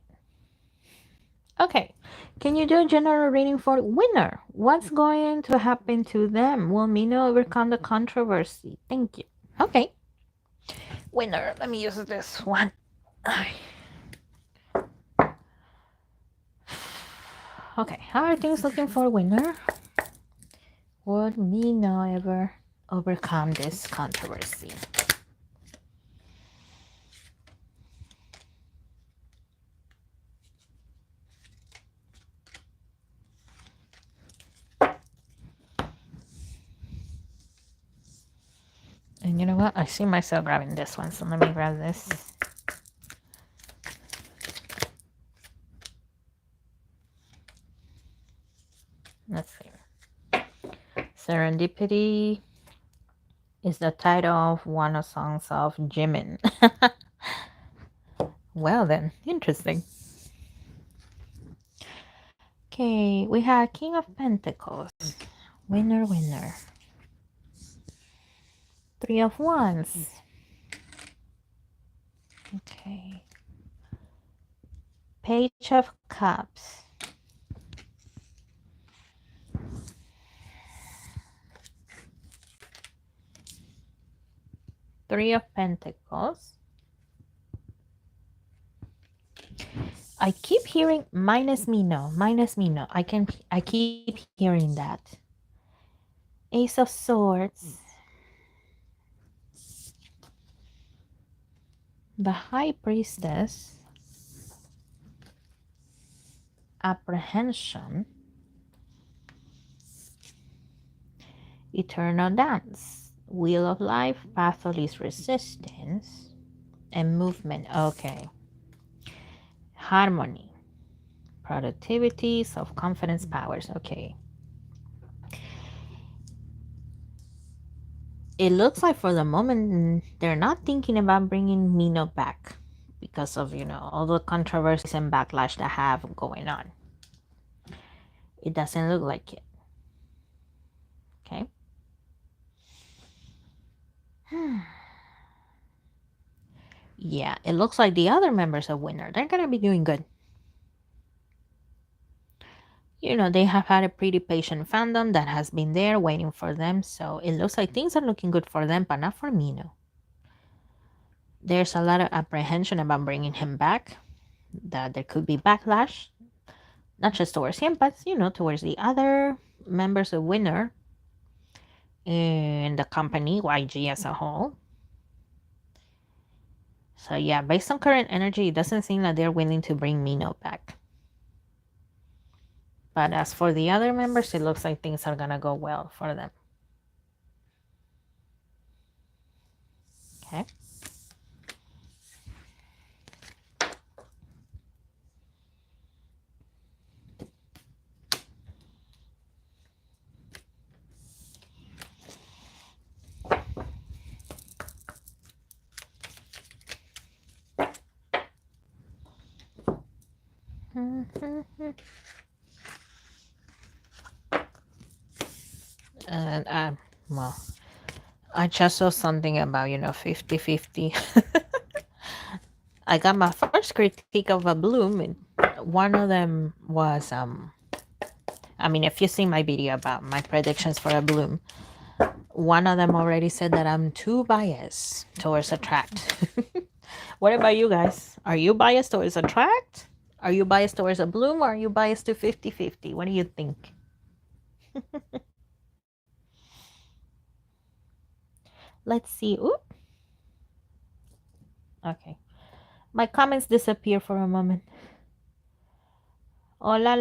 Okay, can you do a general reading for winner? What's going to happen to them? Will Mina overcome the controversy? Thank you. Okay. Winner, let me use this one. Okay, how are things looking for winner? Would Mina ever overcome this controversy? You know what? I see myself grabbing this one, so let me grab this. Let's see. Serendipity is the title of one of songs of Jimin. Well then, interesting. Okay, we have King of Pentacles. Winner, winner. Three of Wands. Okay. Page of Cups. Three of Pentacles. I keep hearing minus me no, minus me no. I keep hearing that. Ace of Swords. The High Priestess. Apprehension. Eternal Dance. Wheel of Life. Path of Least Resistance. And Movement. Okay. Harmony. Productivity. Self-confidence. Powers. Okay. It looks like for the moment they're not thinking about bringing Mino back because of, you know, all the controversies and backlash that have going on. It doesn't look like it. Okay. Yeah, it looks like the other members of Winner, they're gonna be doing good. You know, they have had a pretty patient fandom that has been there waiting for them, so it looks like things are looking good for them, but not for Mino. There's a lot of apprehension about bringing him back, that there could be backlash, not just towards him, but, you know, towards the other members of Winner and the company, YG as a whole. So yeah, based on current energy, it doesn't seem like they're willing to bring Mino back. But as for the other members, it looks like things are gonna go well for them. Okay. And well, I just saw something about, you know, 50-50. I got my first critique of a Bloom, and one of them was I mean, if you see my video about my predictions for a Bloom, one of them already said that I'm too biased towards Attract. What about you guys? Are you biased towards Attract? Are you biased towards a Bloom, or are you biased to 50-50? What do you think? Let's see. Oop. Okay. My comments disappear for a moment. Hola,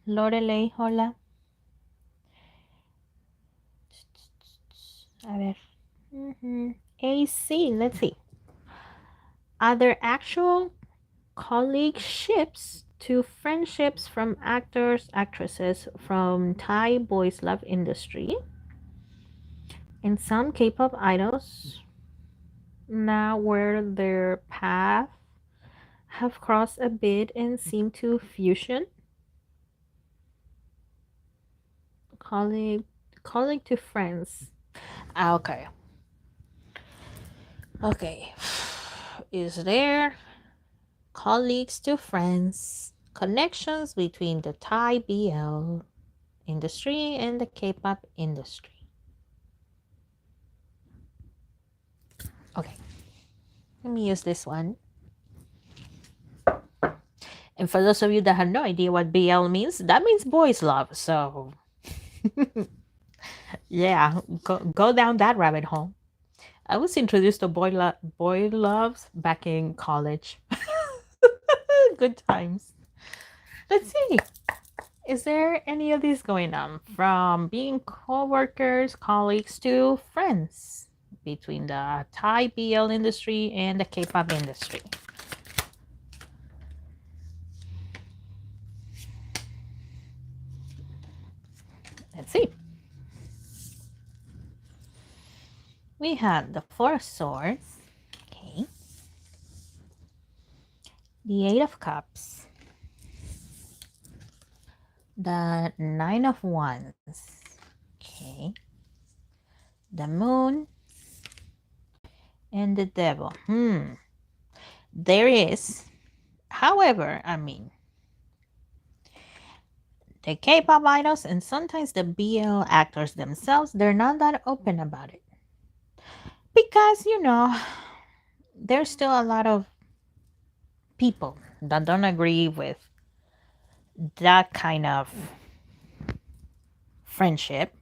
Lorelei, hola. A ver. AC, let's see. Are there actual colleagueships to friendships from actors, actresses from Thai boys love industry? And some K-pop idols now where their path have crossed a bit and seem to fusion. Colleague to friends. Okay. Okay. Is there colleagues to friends connections between the Thai BL industry and the K-pop industry? Okay. Let me use this one. And for those of you that have no idea what BL means, that means boys love. So yeah, go down that rabbit hole. I was introduced to boy loves back in college. Good times. Let's see. Is there any of these going on? From being co-workers, colleagues to friends. between the Thai BL industry and the K-pop industry. Let's see. We have the Four of Swords, okay, the Eight of Cups, the Nine of Wands, okay, the Moon, and the Devil. There is, however, I mean, the K-pop idols and sometimes the BL actors themselves, they're not that open about it. Because, there's still a lot of people that don't agree with that kind of friendship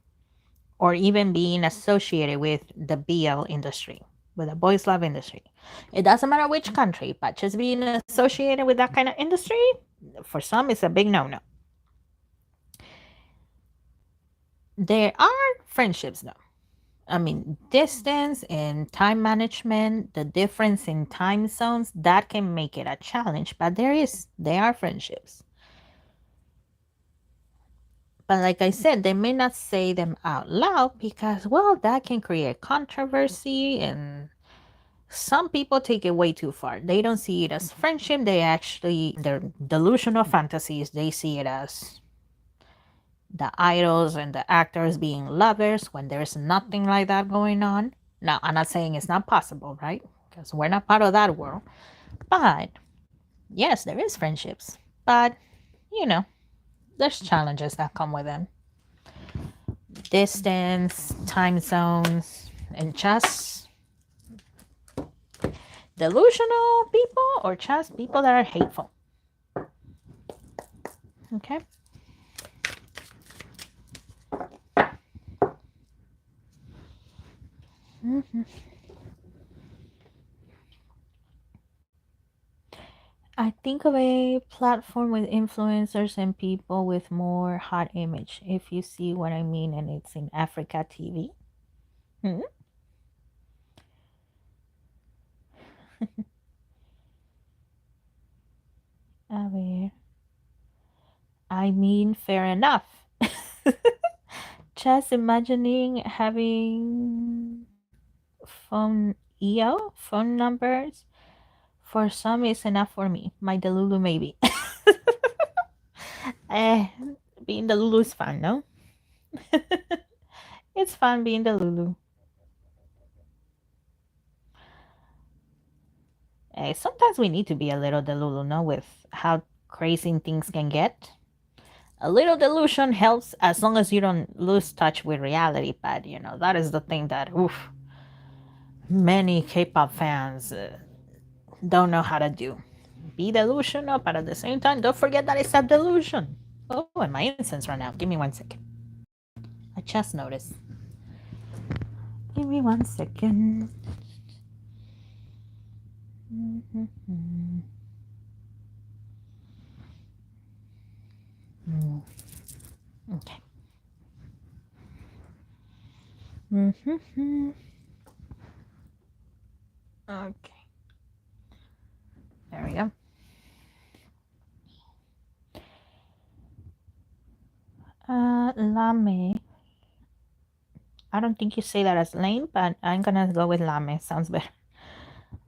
or even being associated with the BL industry, with the boys love industry. It doesn't matter which country, but just being associated with that kind of industry, for some, it's a big no-no. There are friendships though. I mean, distance and time management, the difference in time zones, that can make it a challenge, but there are friendships. But like I said, they may not say them out loud because, well, that can create controversy and some people take it way too far. They don't see it as friendship. Their delusional fantasies, they see it as the idols and the actors being lovers when there's nothing like that going on. Now, I'm not saying it's not possible, right? Because we're not part of that world. But yes, there is friendships. But, there's challenges that come with them. Distance, time zones, and just delusional people or just people that are hateful. Okay? I think of a platform with influencers and people with more hot image, if you see what I mean, and it's in Africa TV. A ver. I mean, fair enough. Just imagining having phone numbers. For some, it's enough for me. My Delulu, maybe. Being Delulu is fun, no? It's fun being Delulu. Sometimes we need to be a little Delulu, no? With how crazy things can get. A little delusion helps as long as you don't lose touch with reality. But, that is the thing that, many K-pop fans don't know how to do. Be delusional, but at the same time, don't forget that it's a delusion. Oh, and my incense ran out. Give me 1 second. I just noticed. Give me 1 second. Okay. Okay. There we go. Lame. I don't think you say that as lame, but I'm gonna go with lame. Sounds better.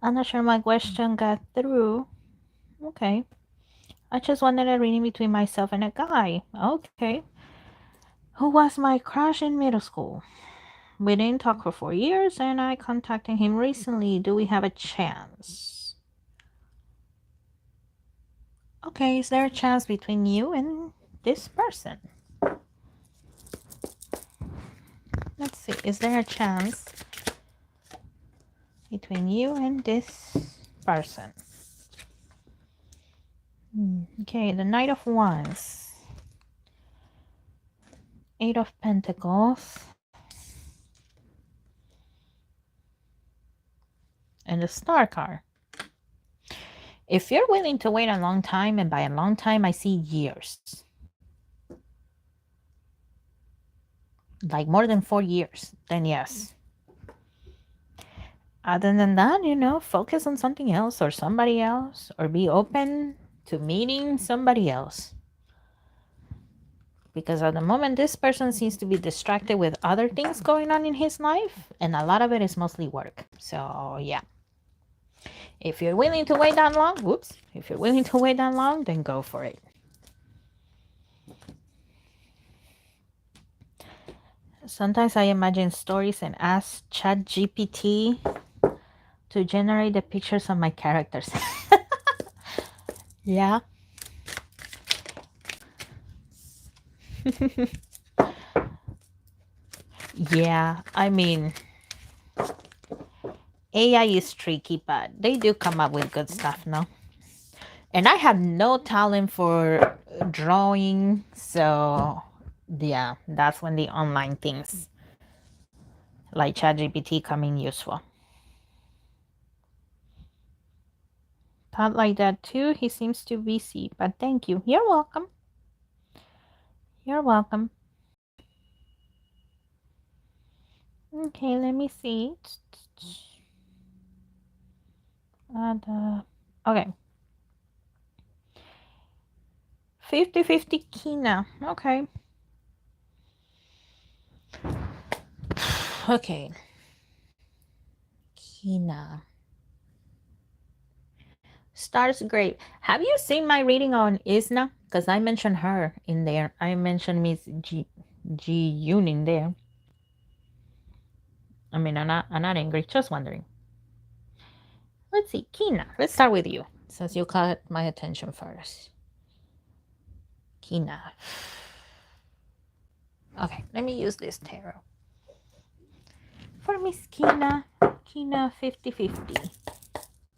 I'm not sure my question got through. Okay. I just wanted a reading between myself and a guy. Okay. Who was my crush in middle school? We didn't talk for 4 years, and I contacted him recently. Do we have a chance? Okay, is there a chance between you and this person? Let's see, is there a chance between you and this person? Okay, the Knight of Wands, Eight of Pentacles, and the Star card. If you're willing to wait a long time, and by a long time I see years, like more than 4 years, then yes. Other than that, focus on something else or somebody else, or be open to meeting somebody else. Because at the moment, this person seems to be distracted with other things going on in his life, and a lot of it is mostly work. So, yeah. If you're willing to wait that long, if you're willing to wait that long, then go for it. Sometimes I imagine stories and ask ChatGPT to generate the pictures of my characters. Yeah. Yeah, I mean, AI is tricky, but they do come up with good stuff, no? And I have no talent for drawing, so yeah, that's when the online things like ChatGPT come in useful. Thought like that too. He seems too busy, but thank you. You're welcome. You're welcome. Okay, let me see. Okay. 50-50 Kina. Okay. Okay. Kina. Stars great. Have you seen my reading on Isna? Because I mentioned her in there. I mentioned Miss Ji Yoon in there. I mean, I'm not angry. Just wondering. Let's see, Kina. Let's start with you, since you caught my attention first. Kina. Okay, let me use this tarot. For Miss Kina, Kina 50-50.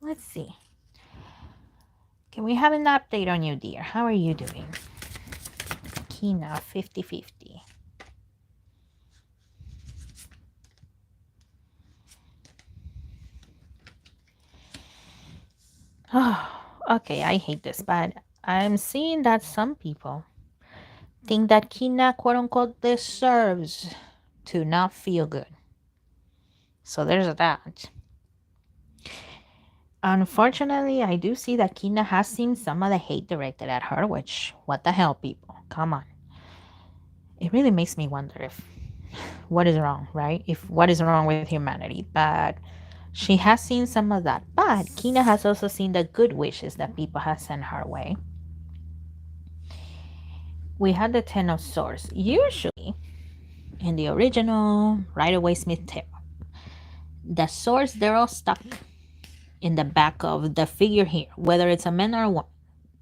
Let's see. Can we have an update on you, dear? How are you doing? Kina 50-50. Oh, okay, I hate this, but I'm seeing that some people think that Kina, quote unquote, deserves to not feel good. So there's that. Unfortunately, I do see that Kina has seen some of the hate directed at her, which, what the hell, people? Come on. It really makes me wonder if what is wrong, right? If what is wrong with humanity. But she has seen some of that. But Kina has also seen the good wishes that people have sent her way. We had the Ten of Swords. Usually, in the original Rider-Waite-Smith tarot, the swords, they're all stuck in the back of the figure here, whether it's a man or a woman.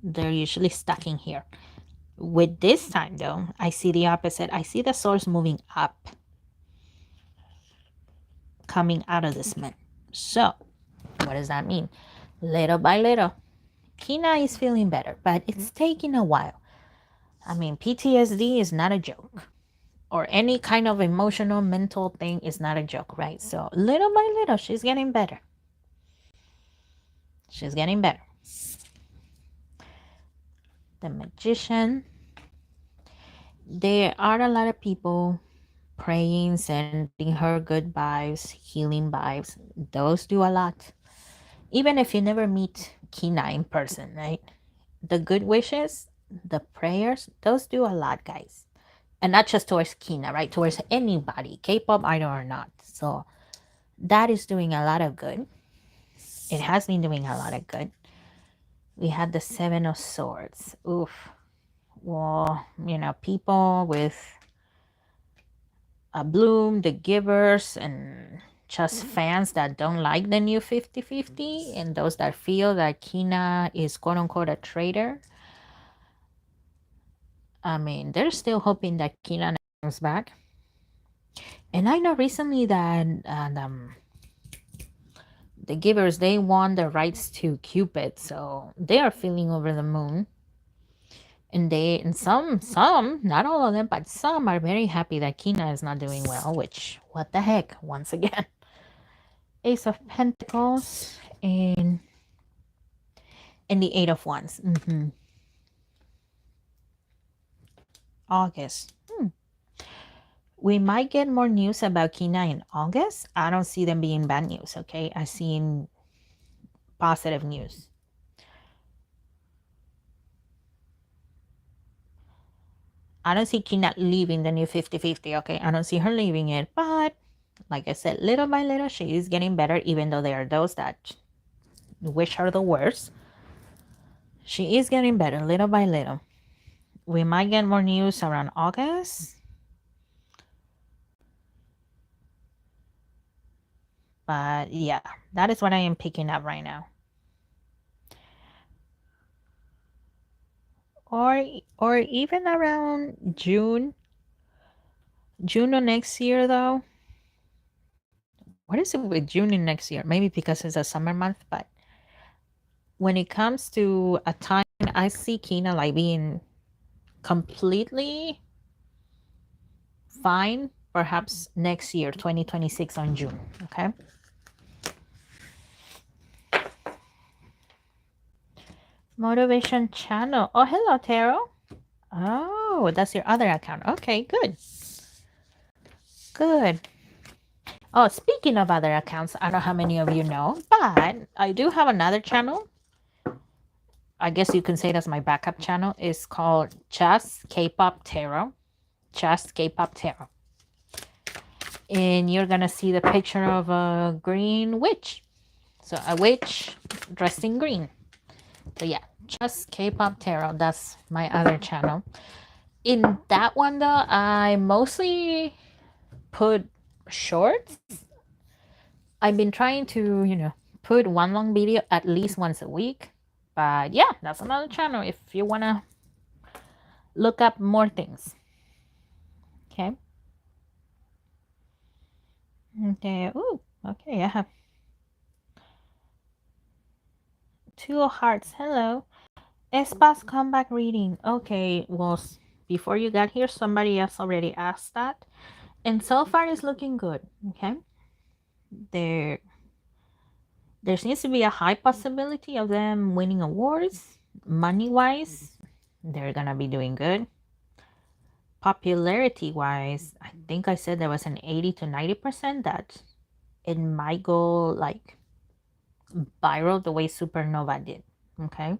They're usually stuck in here. With this time, though, I see the opposite. I see the swords moving up, coming out of this man. So, what does that mean? Little by little, Kina is feeling better, but it's taking a while. I mean, PTSD is not a joke, or any kind of emotional, mental thing is not a joke, right? So, little by little, she's getting better. She's getting better. The Magician. There are a lot of people praying, sending her good vibes, healing vibes. Those do a lot. Even if you never meet Kina in person, right? The good wishes, the prayers, those do a lot, guys. And not just towards Kina, right? Towards anybody, K-pop idol or not. So that is doing a lot of good. It has been doing a lot of good. We had the Seven of Swords. Oof. Well, people with a Bloom, the Givers, and just fans that don't like the new 50-50, and those that feel that Kina is quote unquote a traitor. I mean, they're still hoping that Kina comes back. And I know recently that the Givers, they won the rights to Cupid, so they are feeling over the moon. And some, not all of them, but some are very happy that Kina is not doing well, which, what the heck, once again. Ace of Pentacles and the Eight of Wands. August. We might get more news about Kina in August. I don't see them being bad news, okay? I see positive news. I don't see Kina leaving the new 50-50, okay? I don't see her leaving it, but like I said, little by little, she is getting better, even though there are those that wish her the worst. She is getting better little by little. We might get more news around August. But yeah, that is what I am picking up right now. Or even around June of next year though. What is it with June in next year? Maybe because it's a summer month, but when it comes to a time, I see Kina like being completely fine, perhaps next year, 2026 on June, okay? Motivation channel. Oh, hello, Tarot. Oh, that's your other account. Okay, good. Good. Oh, speaking of other accounts, I don't know how many of you know, but I do have another channel. I guess you can say that's my backup channel. It's called Just K-Pop Tarot. Just K-Pop Tarot. And you're going to see the picture of a green witch. So a witch dressed in green. So yeah, Just K-Pop Tarot. That's my other channel. In that one though, I mostly put shorts. I've been trying to, put one long video at least once a week. But yeah, that's another channel if you want to look up more things. Okay. Okay. Ooh, okay. I have 2 hearts. Hello. Espas comeback reading. Okay. Well, before you got here, somebody else already asked that. And so far it's looking good. Okay. There seems to be a high possibility of them winning awards. Money-wise, they're gonna be doing good. Popularity-wise, I think I said there was an 80 to 90% that it might go like viral the way Supernova did. Okay.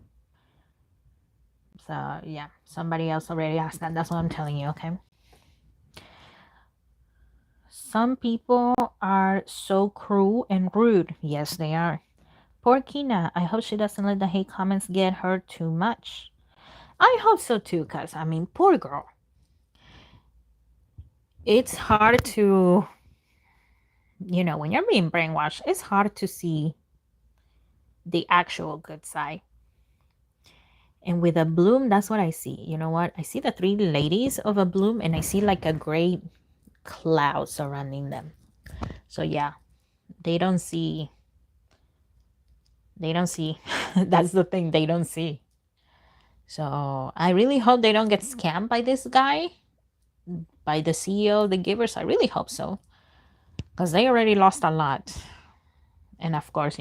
So yeah, somebody else already asked that. That's what I'm telling you. Okay. Some people are so cruel and rude. Yes, they are. Poor Kina. I hope she doesn't let the hate comments get her too much. I hope so too, because, I mean, poor girl. It's hard to, when you're being brainwashed, it's hard to see the actual good side. And with a bloom, that's what I see. You know what? I see the 3 ladies of a bloom, and I see like a gray cloud surrounding them. So yeah, they don't see. That's the thing, they don't see. So I really hope they don't get scammed by this guy, by the CEO of the Givers. I really hope so, because they already lost a lot. And of course,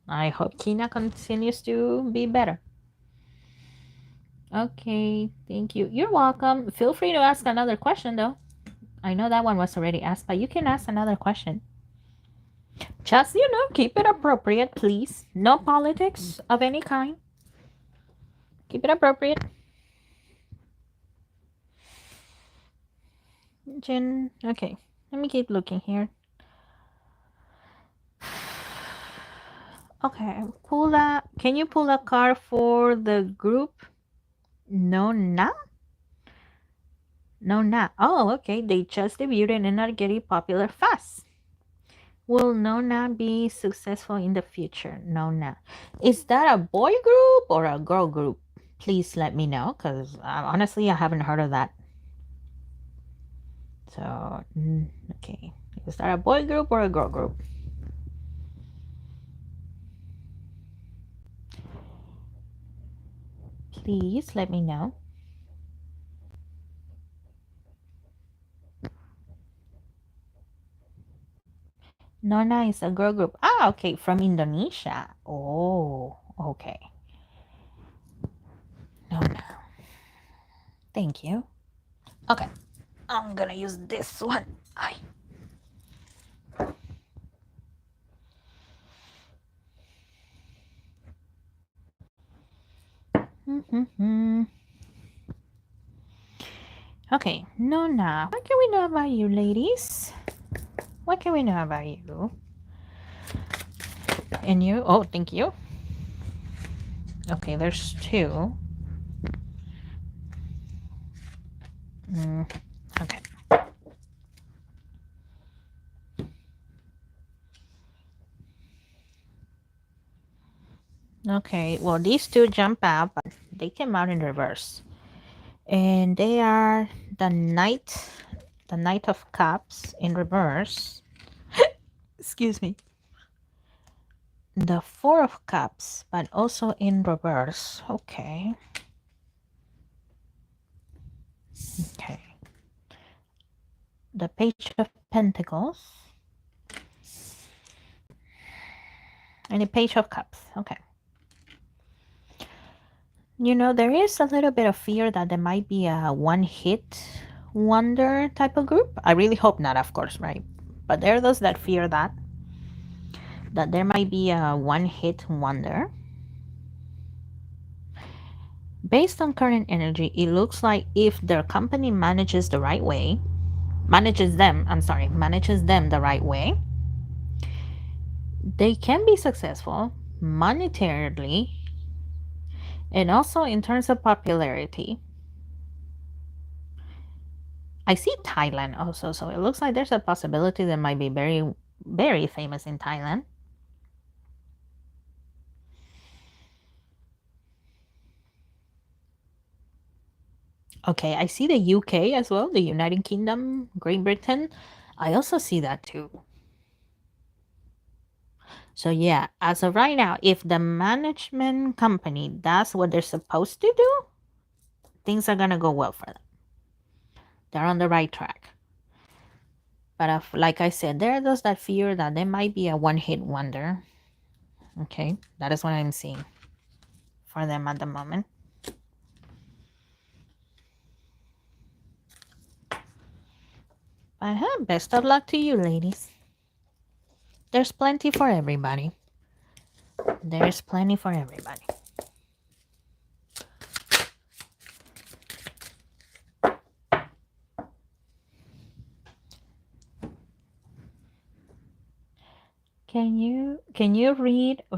I hope Kina continues to be better. Okay, thank you. You're welcome. Feel free to ask another question though. I know that one was already asked, but you can ask another question. Just, keep it appropriate, please. No politics of any kind. Keep it appropriate. Jen, okay. Let me keep looking here. Okay, can you pull a card for the group? Nona? Oh, okay. They just debuted and are getting popular fast. Will Nona be successful in the future? Nona. Is that a boy group or a girl group? Please let me know, because honestly, I haven't heard of that. So, okay. Is that a boy group or a girl group? Please let me know. Nona is a girl group. Ah, okay. From Indonesia. Oh, okay. Nona. Thank you. Okay. I'm gonna use this one. Ay. Okay, Nona, what can we know about you, ladies? What can we know about you? And you? Oh, thank you. Okay, there's two. Okay. Okay, well, these two jump out, but they came out in reverse. And they are the Knight of Cups in reverse. Excuse me. The Four of Cups, but also in reverse. Okay. Okay. The Page of Pentacles. And the Page of Cups. Okay. You know, there is a little bit of fear that there might be a one-hit wonder type of group. I really hope not, of course, right? But there are those that fear that there might be a one-hit wonder. Based on current energy, it looks like if their company manages them the right way, they can be successful monetarily and also in terms of popularity. I see Thailand also, so it looks like there's a possibility they might be very, very famous in Thailand. Okay, I see the UK as well, the United Kingdom, Great Britain. I also see that too. So yeah, as of right now, if the management company does what they're supposed to do, things are gonna go well for them. They're on the right track. But like I said, there are those that fear that there might be a one-hit wonder. Okay, that is what I'm seeing for them at the moment. But best of luck to you, ladies. There's plenty for everybody. There's plenty for everybody. Can you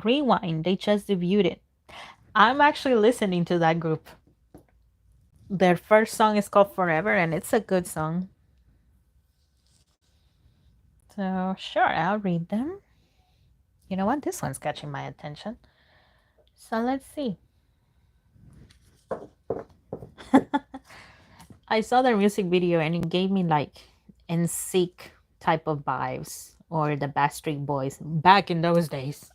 rewind? They just debuted it. I'm actually listening to that group. Their first song is called Forever, and it's a good song. So sure, I'll read them. You know what? This one's catching my attention. So let's see. I saw their music video and it gave me like NSYNC type of vibes or the Backstreet Boys back in those days.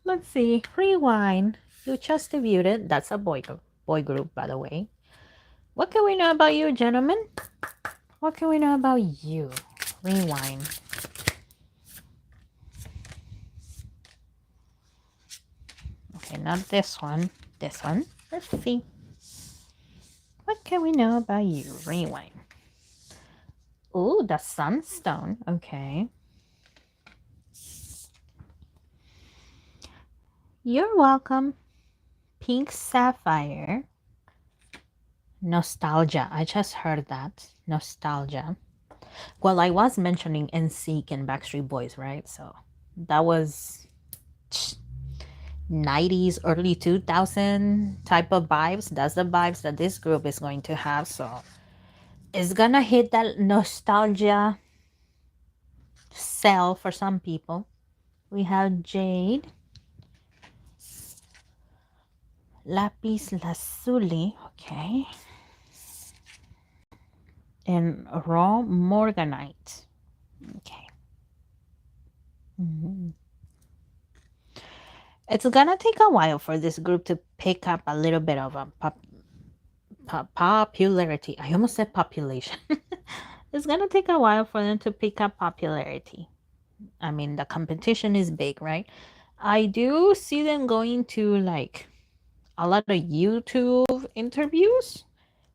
Let's see. Rewind. You just debuted. That's a boy group, by the way. What can we know about you, gentlemen? What can we know about you? Rewind. Okay, not this one. This one. Let's see. What can we know about you? Rewind. Ooh, the Sunstone. Okay. You're welcome. Pink Sapphire. Nostalgia. I just heard that. Nostalgia. Well, I was mentioning NSYNC and Backstreet Boys, right? So that was 90s, early 2000 type of vibes. That's the vibes that this group is going to have. So it's gonna hit that nostalgia cell for some people. We have Jade, Lapis Lazuli, okay, and Raw Morganite. Okay. It's gonna take a while for this group to pick up a little bit of a popularity. I almost said population. It's gonna take a while for them to pick up popularity. I mean, the competition is big, right? I do see them going to like a lot of YouTube interviews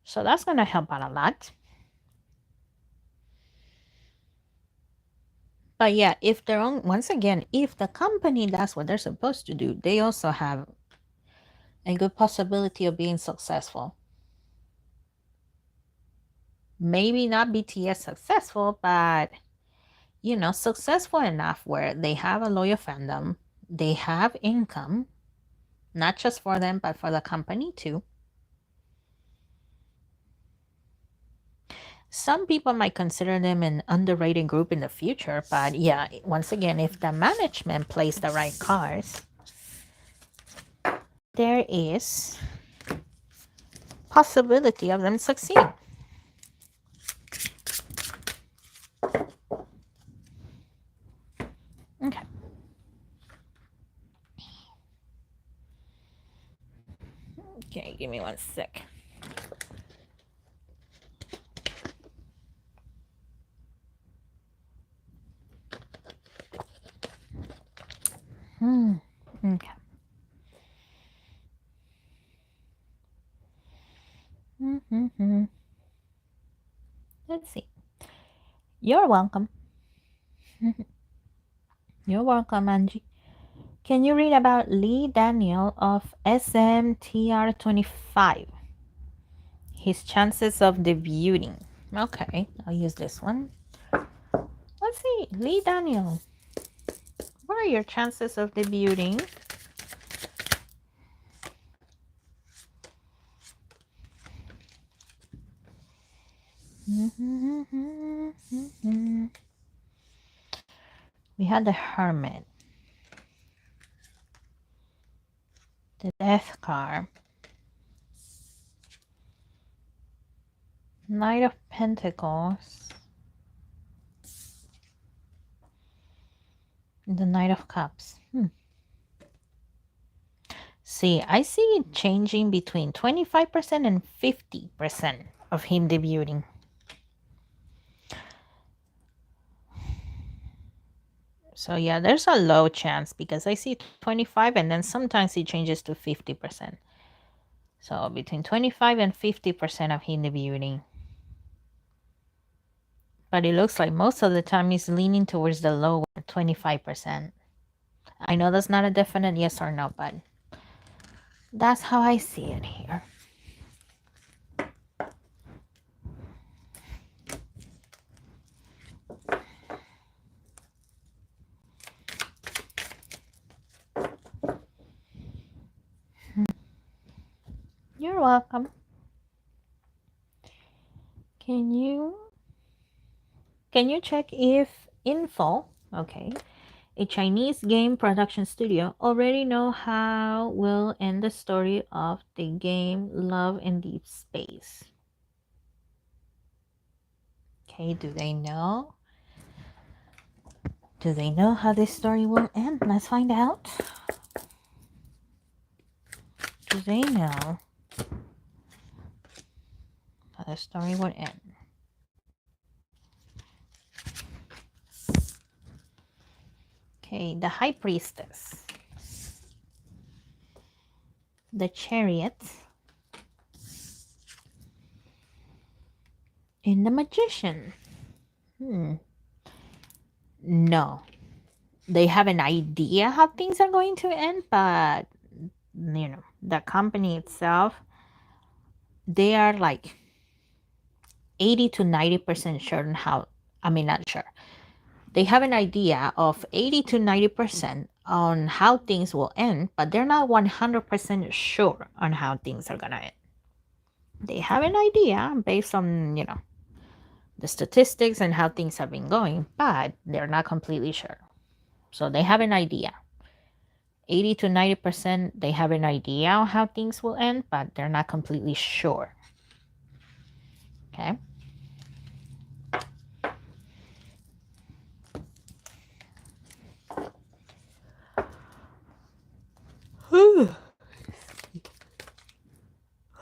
So that's going to help out a lot. But yeah, if they're on, once again, if the company does what they're supposed to do, they also have a good possibility of being successful. Maybe not BTS successful, but you know, successful enough where they have a loyal fandom, they have income, not just for them, but for the company too. Some people might consider them an underrated group in the future, but yeah, once again, if the management plays the right cards, there is possibility of them succeed. Okay. Okay, give me one sec. Okay. Let's see. You're welcome. You're welcome, Angie. Can you read about Lee Daniel of SMTR25? His chances of debuting. Okay, I'll use this one. Let's see, Lee Daniel. What are your chances of debuting? We had the Hermit, the Death card, Knight of Pentacles, the Knight of Cups. See, I see it changing between 25% and 50% of him debuting. So yeah, there's a low chance because I see 25 and then sometimes it changes to 50%. So between 25 and 50% of him debuting. But it looks like most of the time he's leaning towards the low 25%. I know that's not a definite yes or no, but that's how I see it here. You're welcome. Can you check if Info, okay, a Chinese game production studio, already know how will end the story of the game Love in Deep Space? Okay, do they know? Do they know how this story will end? Let's find out. Do they know how the story would end? Okay, the High Priestess, the Chariot, and the Magician. No. They have an idea how things are going to end, but you know, the company itself, they are like 80 to 90% sure on how, I mean, not sure. They have an idea of 80 to 90% on how things will end, but they're not 100% sure on how things are going to end. They have an idea based on, you know, the statistics and how things have been going, but they're not completely sure. So they have an idea. 80 to 90%, they have an idea on how things will end, but they're not completely sure. Okay.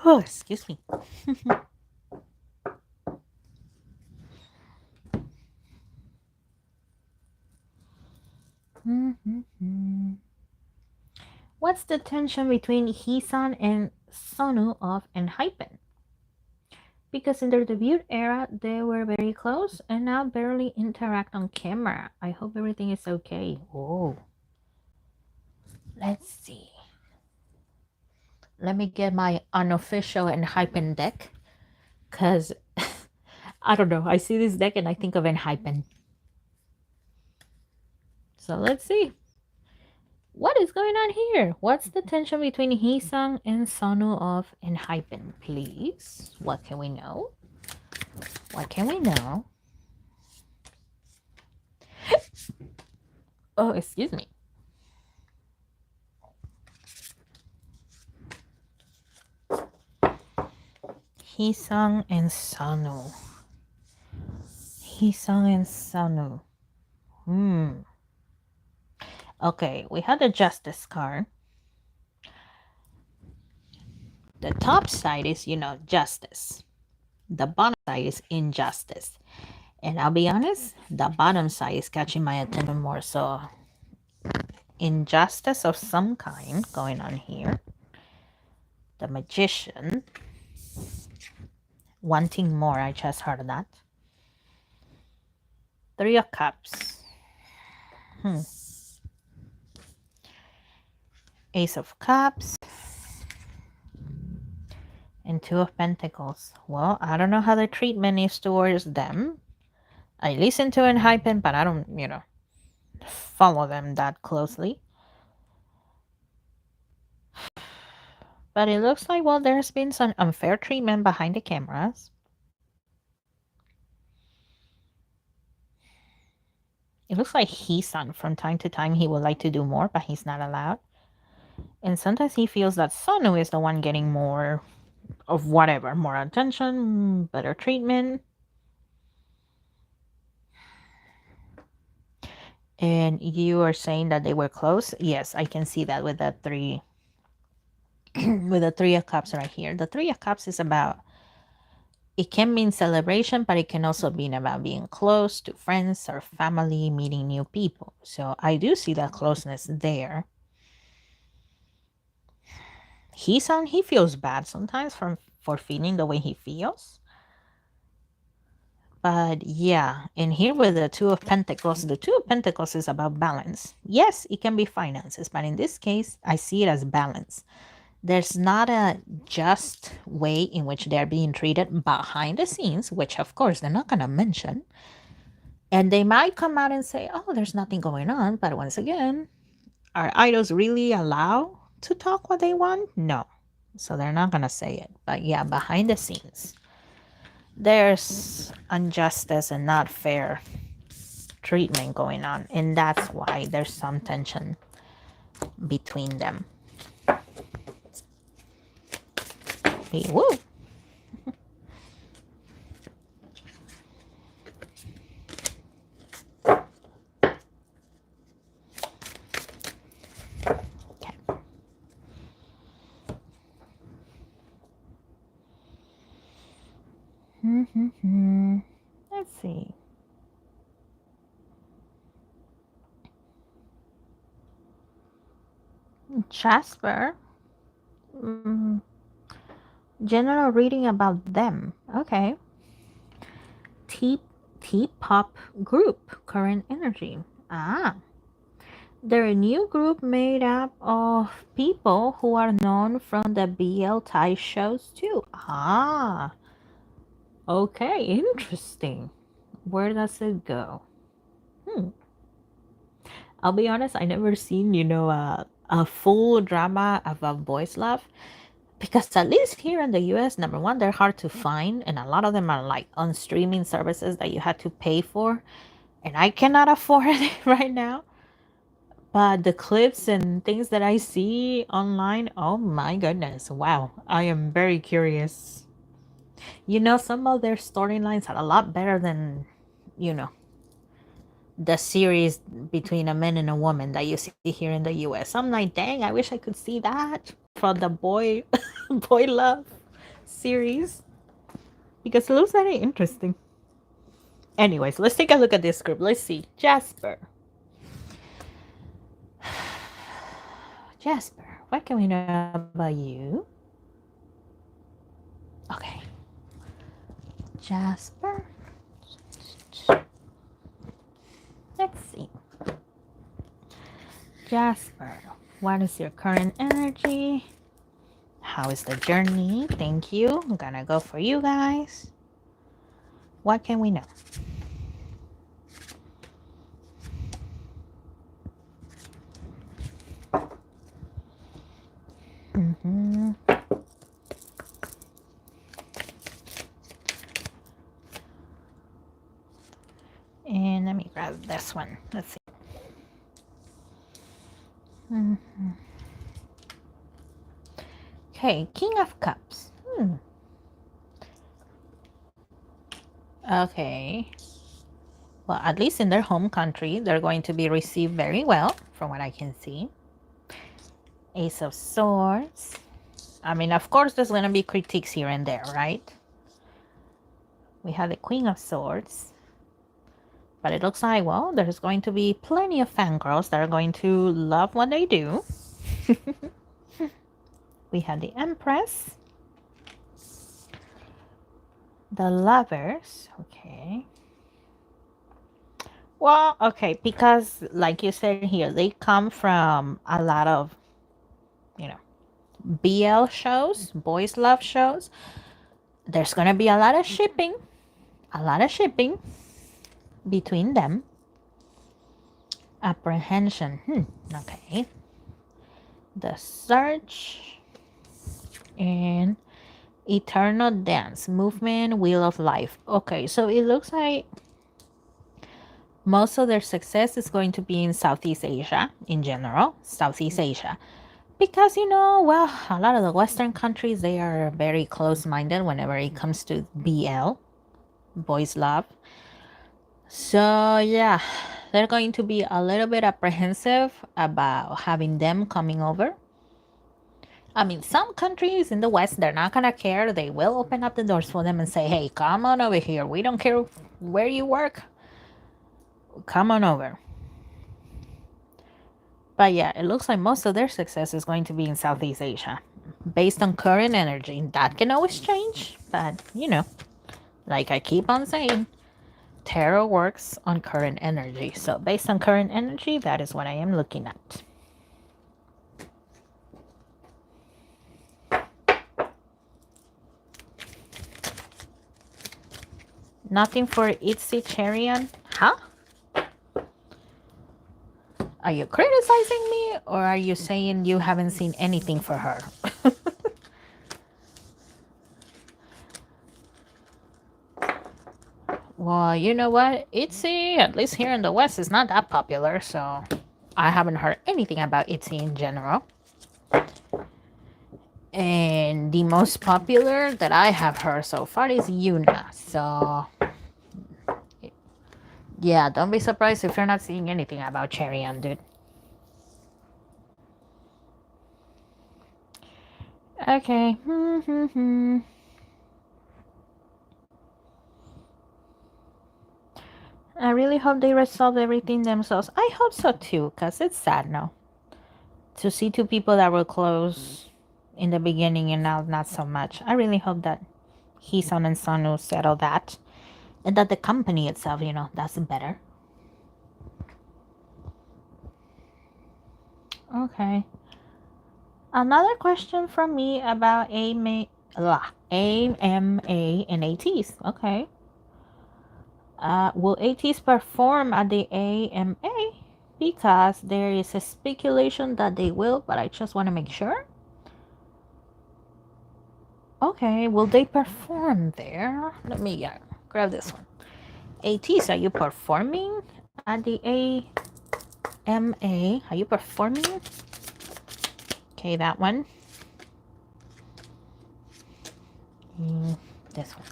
Oh, excuse me. What's the tension between Hisan and Sonu of ENHYPEN? Because in their debut era, they were very close and now barely interact on camera. I hope everything is okay. Oh, let's see. Let me get my unofficial ENHYPEN deck because I don't know. I see this deck and I think of ENHYPEN. So let's see. What is going on here? What's the tension between Heesung and Sonu of ENHYPEN, please? What can we know? What can we know? Oh, excuse me. Heesung and Sonu. Heesung and Sonu. Okay, we had the Justice card. The top side is, justice. The bottom side is injustice. And I'll be honest, the bottom side is catching my attention more so. Injustice of some kind going on here. The Magician. Wanting more, I just heard that. Three of Cups. Ace of Cups. And Two of Pentacles. Well, I don't know how the treatment is towards them. I listen to ENHYPEN, but I don't, follow them that closely. But it looks like, well, there's been some unfair treatment behind the cameras. It looks like Heesung, from time to time, he would like to do more, but he's not allowed. And sometimes he feels that Sonu is the one getting more of whatever, more attention, better treatment. And you are saying that they were close? Yes, I can see that with the three with the Three of Cups right here. The Three of Cups is about, it can mean celebration, but it can also mean about being close to friends or family, meeting new people. So I do see that closeness there. He feels bad sometimes for feeling the way he feels. But yeah, and here with the Two of Pentacles, the Two of Pentacles is about balance. Yes, it can be finances, but in this case, I see it as balance. There's not a just way in which they're being treated behind the scenes, which of course they're not going to mention. And they might come out and say, oh, there's nothing going on. But once again, are idols really allowed to talk what they want? No. So they're not going to say it. But yeah, behind the scenes, there's injustice and not fair treatment going on. And that's why there's some tension between them. Woo! Okay. Let's see. Jasper. General reading about them. Okay. T-pop group. Current energy. Ah. They're a new group made up of people who are known from the BL Thai shows too. Ah. Okay, interesting. Where does it go? I'll be honest, I never seen, a full drama of a boys' love. Because at least here in the US, number one, they're hard to find, and a lot of them are like on streaming services that you had to pay for, and I cannot afford it right now. But the clips and things that I see online, oh my goodness, wow, I am very curious. Some of their storylines are a lot better than, the series between a man and a woman that you see here in the US. I'm like, dang, I wish I could see that from the boy love series, because it looks very interesting. Anyways, let's take a look at this group. Let's see. Jasper, what can we know about you? Okay. Jasper. Let's see. Jasper, what is your current energy? How is the journey? Thank you. I'm gonna go for you guys. What can we know? Mm-hmm. And let me grab this one. Let's see. Mm-hmm. Okay, King of Cups. Okay. Well, at least in their home country, they're going to be received very well, from what I can see. Ace of Swords. I mean, of course, there's going to be critiques here and there, right? We have the Queen of Swords. But it looks like, well, there's going to be plenty of fangirls that are going to love what they do. We have the Empress. The Lovers. Okay. Well, okay, because like you said here, they come from a lot of, BL shows, boys love shows. There's going to be a lot of shipping between them. Apprehension. Okay. The Search and Eternal Dance. Movement, Wheel of Life. Okay, so it looks like most of their success is going to be in Southeast Asia in general. Southeast Asia. Because, well, a lot of the Western countries, they are very close-minded whenever it comes to BL, boys love. So, yeah, they're going to be a little bit apprehensive about having them coming over. I mean, some countries in the West, they're not going to care. They will open up the doors for them and say, hey, come on over here. We don't care where you work. Come on over. But yeah, it looks like most of their success is going to be in Southeast Asia. Based on current energy. That can always change. But, like I keep on saying, tarot works on current energy. So based on current energy, that is what I am looking at. Nothing for Itzy Cherion? Huh? Are you criticizing me, or are you saying you haven't seen anything for her? Well, you know what? Itzy, at least here in the West, is not that popular, so I haven't heard anything about Itzy in general. And the most popular that I have heard so far is Yuna. So, yeah, don't be surprised if you're not seeing anything about Cherion, dude. Okay. I really hope they resolve everything themselves. I hope so too, because it's sad now to see two people that were close in the beginning and now not so much. I really hope that Hisun and Sonu settle that, and that the company itself, does better. Okay. Another question from me about AMA and ATs. Okay. Will ATs perform at the AMA? Because there is a speculation that they will, but I just want to make sure. Okay, will they perform there? Let me grab this one. ATs, are you performing at the AMA? Are you performing? Okay, that one. This one.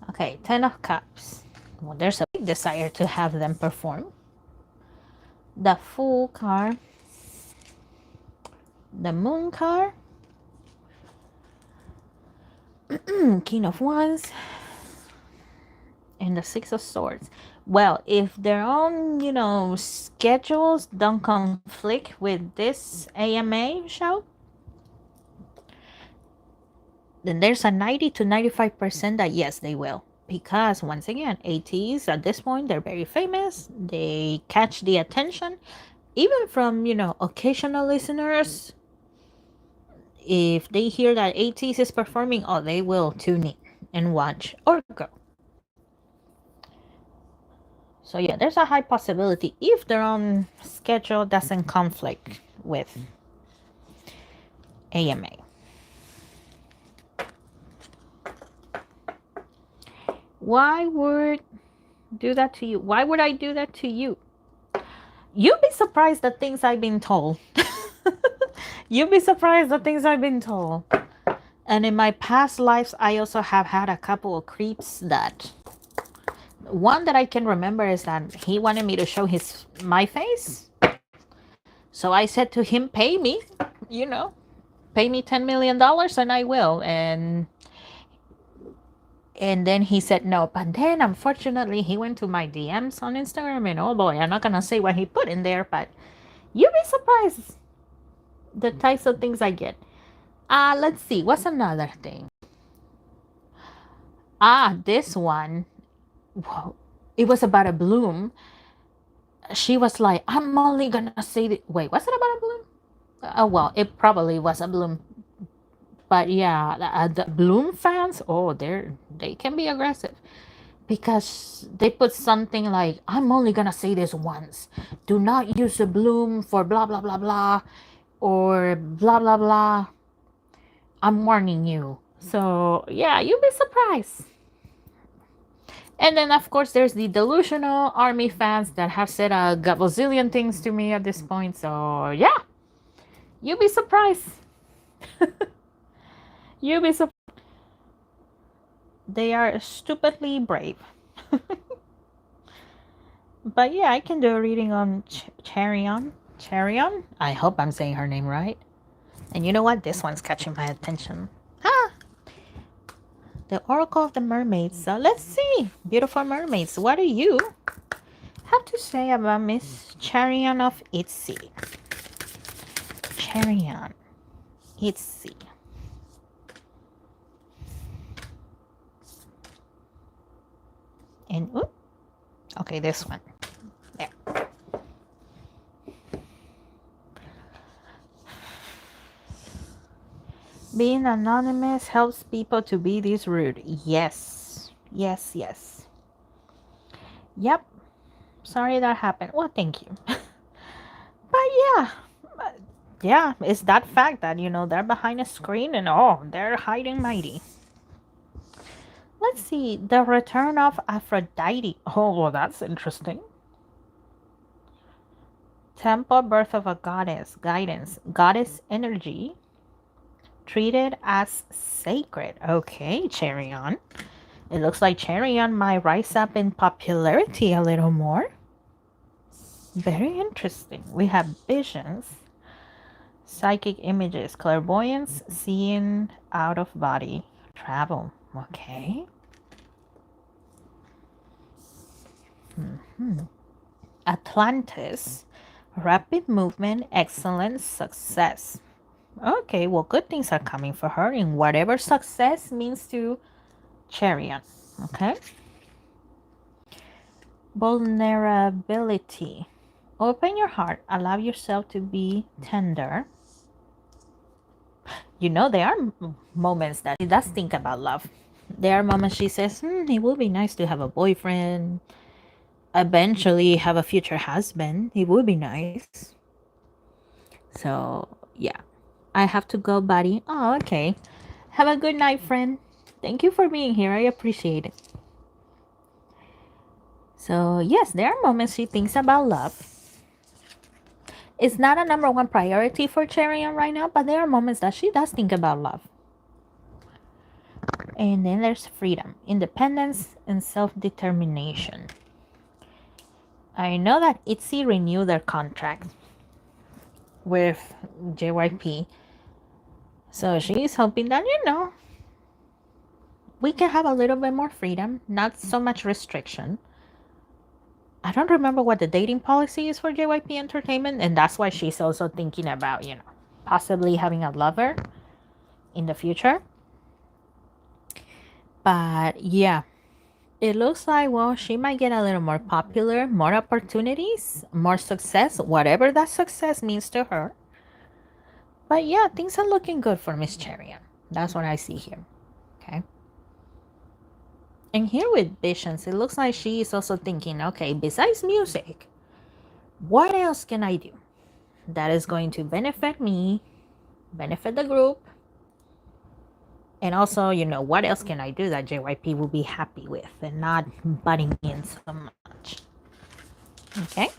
Okay, 10 of Cups. Well, there's a big desire to have them perform. The Fool card. The Moon card. King of Wands. And the Six of Swords. Well, if their own, schedules don't conflict with this AMA show, then there's a 90 to 95% that yes, they will. Because once again, ATs at this point, they're very famous. They catch the attention, even from, occasional listeners. If they hear that ATs is performing, oh, they will tune in and watch or go. So yeah, there's a high possibility if their own schedule doesn't conflict with AMA. Why would do that to you? Why would I do that to you? You'd be surprised at things I've been told. You'd be surprised at things I've been told. And in my past lives, I also have had a couple of creeps that... One that I can remember is that he wanted me to show my face. So I said to him, pay me, pay me $10 million and I will. And then he said no. But then, unfortunately, he went to my DMs on Instagram. And oh boy, I'm not going to say what he put in there. But you'd be surprised the types of things I get. Let's see. What's another thing? This one. Whoa. It was about a bloom. She was like, I'm only going to say... Wait, was it about a bloom? Oh, well, it probably was a bloom. But yeah, the bloom fans, oh, they can be aggressive. Because they put something like, I'm only going to say this once. Do not use the bloom for blah, blah, blah, blah. Or blah, blah, blah. I'm warning you. So, yeah, you'll be surprised. And then, of course, there's the delusional army fans that have said a gazillion things to me at this point. So, yeah, you'll be surprised. You'll be surprised. They are stupidly brave. But yeah, I can do a reading on Cherion. Cherion? I hope I'm saying her name right. And you know what? This one's catching my attention. The Oracle of the Mermaids. So let's see. Beautiful mermaids. What do you have to say about Miss Cherion of Itzy? Cherion. Itzy. And, okay, this one. There. Being anonymous helps people to be this rude. Yes. Yes, yes. Yep. Sorry that happened. Well, thank you. But yeah, it's that fact that, they're behind a screen and, they're hiding mighty. Let's see. The return of Aphrodite. Oh, well, that's interesting. Temple, birth of a goddess. Guidance. Goddess energy. Treated as sacred. Okay, Cherion. It looks like Cherion might rise up in popularity a little more. Very interesting. We have visions, psychic images, clairvoyance, seeing out of body, travel. Okay. Atlantis, rapid movement, excellence, success. Okay, well, good things are coming for her in whatever success means to Cherion. Okay. Vulnerability. Open your heart. Allow yourself to be tender. There are moments that she does think about love. There are moments she says, it would be nice to have a boyfriend. Eventually have a future husband. It would be nice. So, yeah. I have to go, buddy. Oh, okay. Have a good night, friend. Thank you for being here. I appreciate it. So, yes, there are moments she thinks about love. It's not a number one priority for Cherion right now, but there are moments that she does think about love. And then there's freedom, independence, and self-determination. I know that Itzy renewed their contract with JYP. So she's hoping that, we can have a little bit more freedom, not so much restriction. I don't remember what the dating policy is for JYP Entertainment, and that's why she's also thinking about, possibly having a lover in the future. But yeah, it looks like, well, she might get a little more popular, more opportunities, more success, whatever that success means to her. But yeah, things are looking good for Miss Cherian. That's what I see here. Okay. And here with Visions, it looks like she is also thinking, okay, besides music, what else can I do that is going to benefit me, benefit the group, and also, what else can I do that JYP will be happy with and not butting in so much? Okay.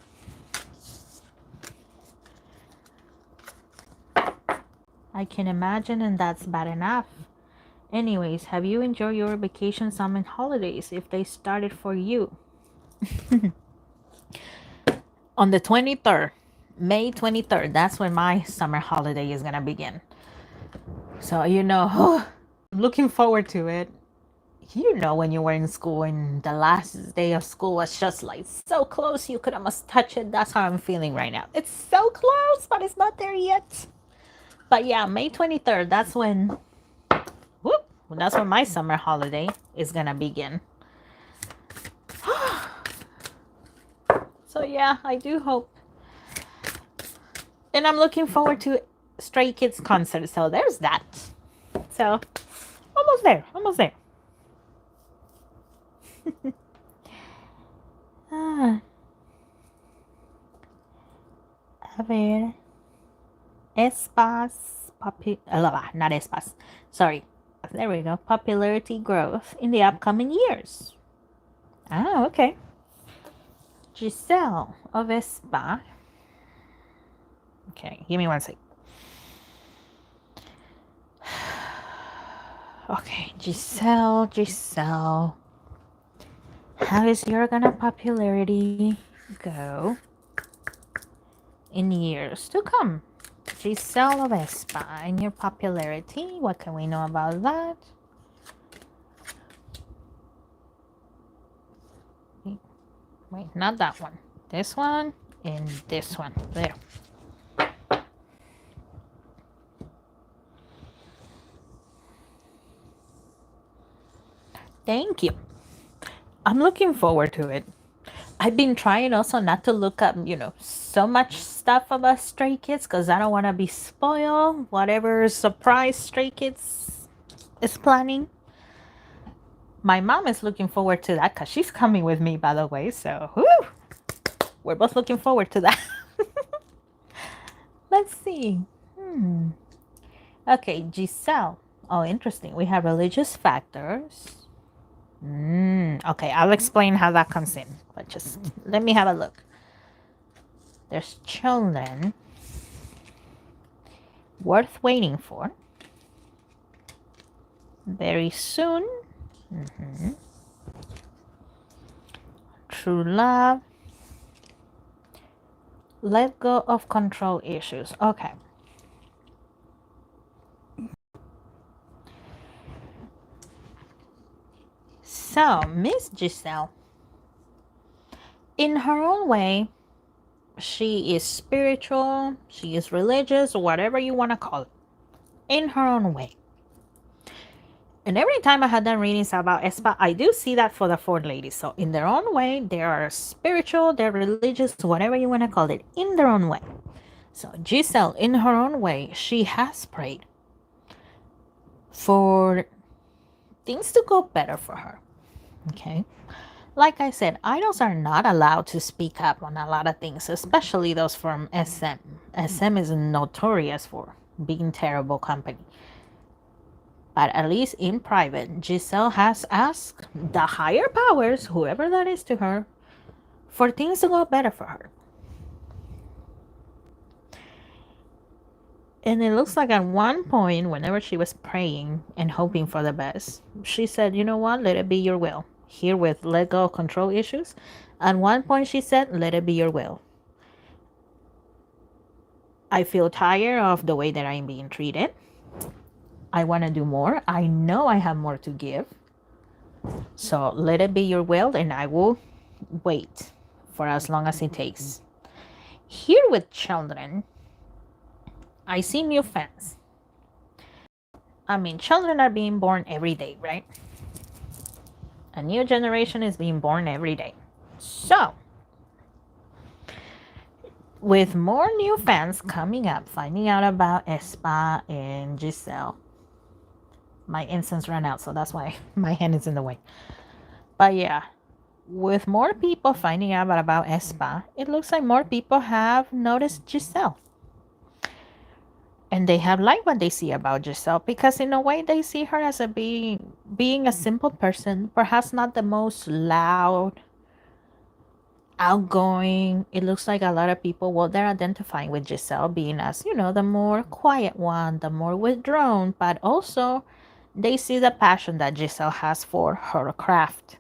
I can imagine, and that's bad enough. Anyways, have you enjoyed your vacation, summer holidays if they started for you? On the 23rd, May 23rd, that's when my summer holiday is going to begin. So, looking forward to it. When you were in school and the last day of school was just like so close you could almost touch it. That's how I'm feeling right now. It's so close, but it's not there yet. But yeah, May 23rd, that's when my summer holiday is gonna begin. So yeah, I do hope. And I'm looking forward to Stray Kids concert. So there's that. So almost there. A ver. Not Espas. Sorry. There we go. Popularity growth in the upcoming years. Ah, okay. Giselle of Espa. Okay, give me one sec. Okay, Giselle. How is your popularity go in years to come? Giselle of Espa and your popularity. What can we know about that? Wait, not that one. This one and this one. There. Thank you. I'm looking forward to it. I've been trying also not to look up, so much stuff about Stray Kids because I don't want to be spoiled. Whatever surprise Stray Kids is planning. My mom is looking forward to that because she's coming with me, by the way. So, we're both looking forward to that. Let's see. Okay, Giselle. Oh, interesting. We have religious factors. Okay, I'll explain how that comes in. But just let me have a look. There's children worth waiting for. Very soon. True love. Let go of control issues. Okay. So, Miss Giselle, in her own way, she is spiritual, she is religious, whatever you want to call it, in her own way. And every time I had done readings about Espa, I do see that for the four ladies. So in their own way, they are spiritual, they're religious, whatever you want to call it, in their own way. So Giselle, in her own way, she has prayed for things to go better for her. Okay. Like I said, idols are not allowed to speak up on a lot of things, especially those from SM. SM is notorious for being terrible company. But at least in private, Giselle has asked the higher powers, whoever that is to her, for things to go better for her. And it looks like at one point, whenever she was praying and hoping for the best, she said, you know what, let it be your will. Here with let go of control issues. At one point she said, let it be your will. I feel tired of the way that I'm being treated. I want to do more. I know I have more to give. So let it be your will and I will wait for as long as it takes. Here with children, I see new fans. I mean, children are being born every day, right? A new generation is being born every day. So, with more new fans coming up, finding out about aespa and Giselle, my incense ran out, so that's why my hand is in the way. But yeah, with more people finding out about aespa, it looks like more people have noticed Giselle. And they have liked what they see about Giselle because in a way they see her as a being a simple person, perhaps not the most loud, outgoing. It looks like a lot of people, well, they're identifying with Giselle being as, the more quiet one, the more withdrawn, but also they see the passion that Giselle has for her craft.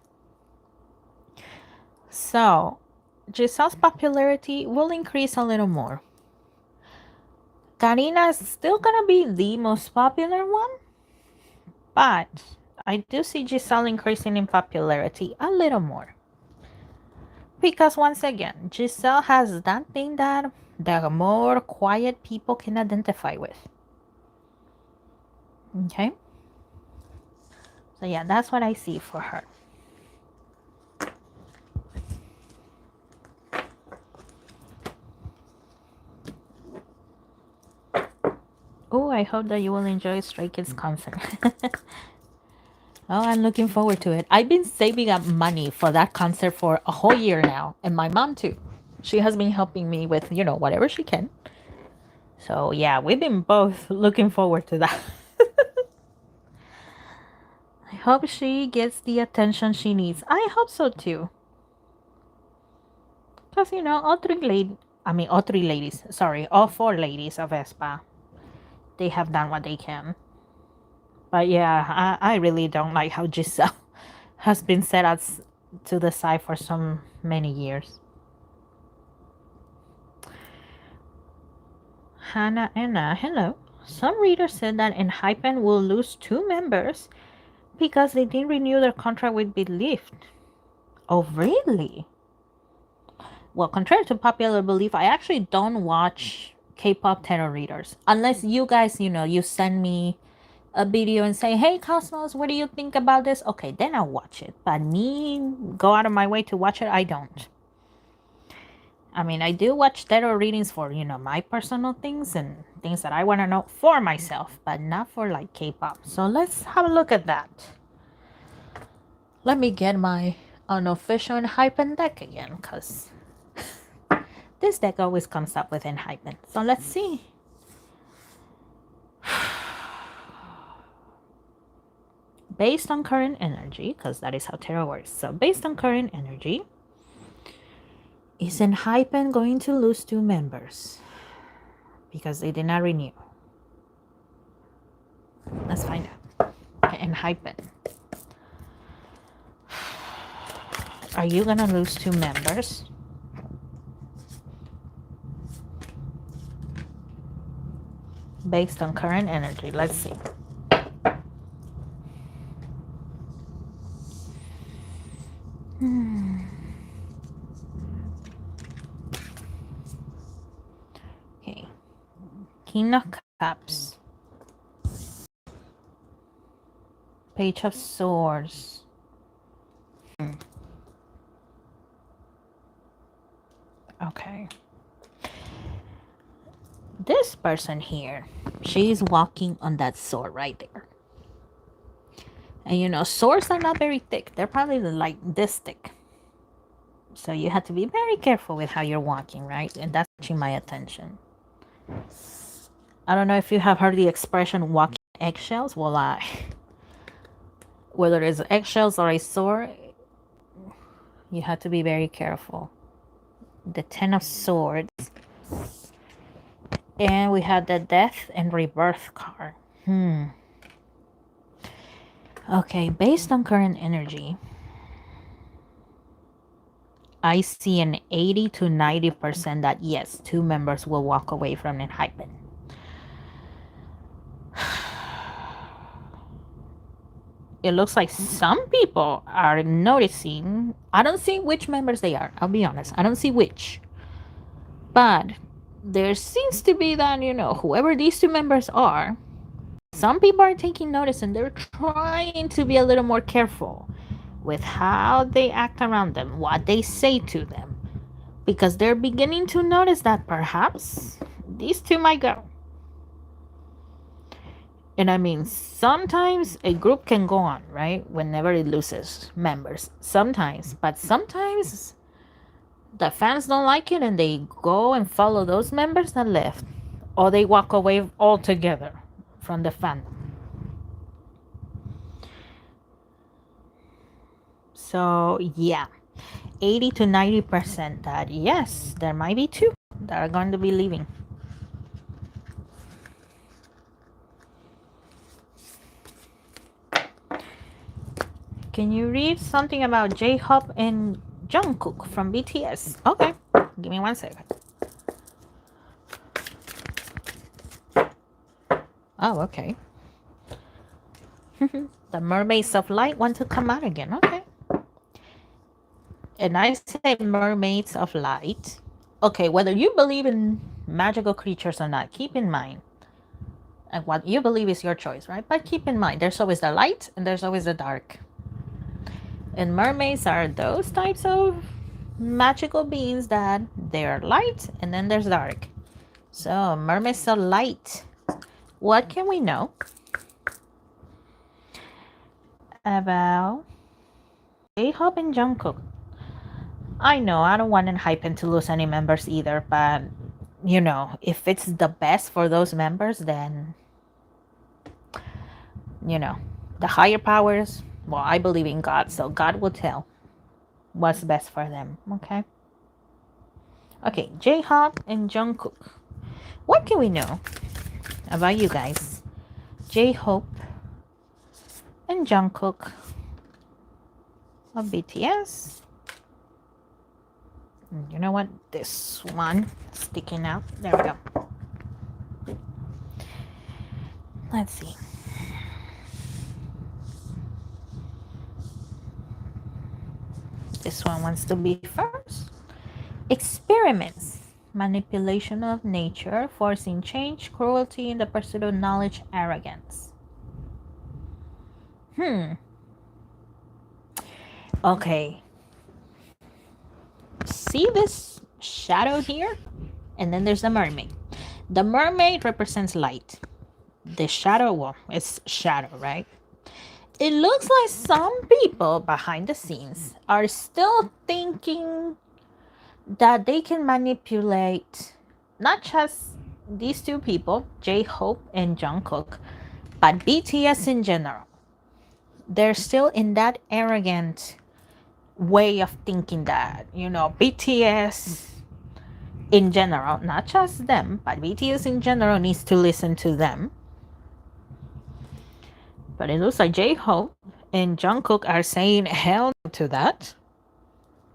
So Giselle's popularity will increase a little more. Karina is still gonna be the most popular one, but I do see Giselle increasing in popularity a little more. Because once again, Giselle has that thing that the more quiet people can identify with. Okay? So yeah, that's what I see for her. Oh, I hope that you will enjoy Stray Kids concert. Oh, I'm looking forward to it. I've been saving up money for that concert for a whole year now. And my mom too. She has been helping me with, whatever she can. So yeah, we've been both looking forward to that. I hope she gets the attention she needs. I hope so too. Because, all four ladies of aespa, they have done what they can. But yeah, I really don't like how Giselle has been set out to the side for so many years. Hannah Anna, hello. Some readers said that Enhypen will lose 2 members because they didn't renew their contract with Believed. Oh, really? Well, contrary to popular belief, I actually don't watch K-pop tarot readers. Unless you guys, you send me a video and say, hey, Cosmos, what do you think about this? Okay, then I'll watch it. But me, go out of my way to watch it, I don't. I mean, I do watch tarot readings for, my personal things and things that I want to know for myself, but not for like K-pop. So let's have a look at that. Let me get my unofficial Enhypen deck again, because this deck always comes up with Enhypen. So let's see. Based on current energy, because that is how tarot works. So based on current energy, is Enhypen going to lose 2 members? Because they did not renew. Let's find out. Okay, Enhypen. Are you gonna lose 2 members? Based on current energy, let's see. Okay. King of Cups. Page of Swords. Okay. This person here, she's walking on that sword right there. And swords are not very thick. They're probably like this thick. So you have to be very careful with how you're walking, right? And that's catching my attention. I don't know if you have heard the expression walking eggshells. Well, whether it's eggshells or a sword, you have to be very careful. The 10 of Swords. And we have the Death and Rebirth card. Okay, based on current energy, I see an 80 to 90% that yes, 2 members will walk away from Enhypen. It looks like some people are noticing. I don't see which members they are. I'll be honest. I don't see which. But there seems to be that, whoever these 2 members are, some people are taking notice and they're trying to be a little more careful with how they act around them, what they say to them, because they're beginning to notice that perhaps these two might go. And I mean, sometimes a group can go on, right? Whenever it loses members. Sometimes. But sometimes the fans don't like it and they go and follow those members that left. Or they walk away altogether from the fandom. So, yeah. 80 to 90% that yes, there might be two that are going to be leaving. Can you read something about J-Hope and Jungkook from BTS? Okay, give me 1 second. Oh, okay. The Mermaids of Light want to come out again. Okay. And I say Mermaids of Light. Okay, whether you believe in magical creatures or not, keep in mind. And what you believe is your choice, right? But keep in mind, there's always the light and there's always the dark. And mermaids are those types of magical beings that they're light and then there's dark. So mermaids are light. What can we know about J-Hope and Jungkook? I know I don't want Hypen to lose any members either, but you know, if it's the best for those members, then you know, the higher powers, well, I believe in God, so God will tell what's best for them. Okay, J-Hope and Jungkook. What can we know about you guys? J-Hope and Jungkook of BTS. You know what? This one sticking out. There we go. Let's see. This one wants to be first. Experiments. Manipulation of nature, forcing change, cruelty in the pursuit of knowledge, arrogance. Okay. See this shadow here? And then there's the mermaid. The mermaid represents light. The shadow, well, it's shadow, right? It looks like some people behind the scenes are still thinking that they can manipulate not just these two people, J-Hope and Jungkook, but BTS in general. They're still in that arrogant way of thinking that, you know, BTS in general, not just them, but BTS in general needs to listen to them. But it looks like J-Hope and Jungkook are saying hell to that,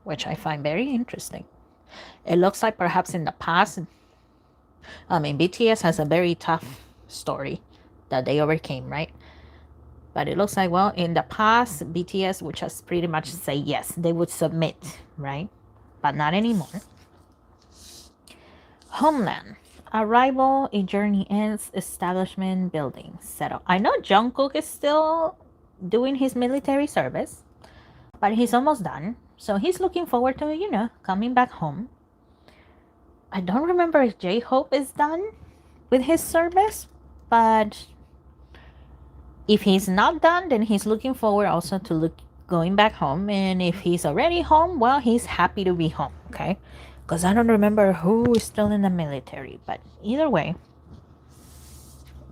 which I find very interesting. It looks like perhaps in the past, I mean, BTS has a very tough story that they overcame, right? But it looks like, well, in the past, BTS would just pretty much say yes. They would submit, right? But not anymore. Homeland. Arrival, a journey ends, establishment, building, settle. I know Jungkook is still doing his military service, but he's almost done. So he's looking forward to, you know, coming back home. I don't remember if J-Hope is done with his service, but if he's not done, then he's looking forward also to going back home. And if he's already home, well, he's happy to be home, okay? Because I don't remember who is still in the military. But either way,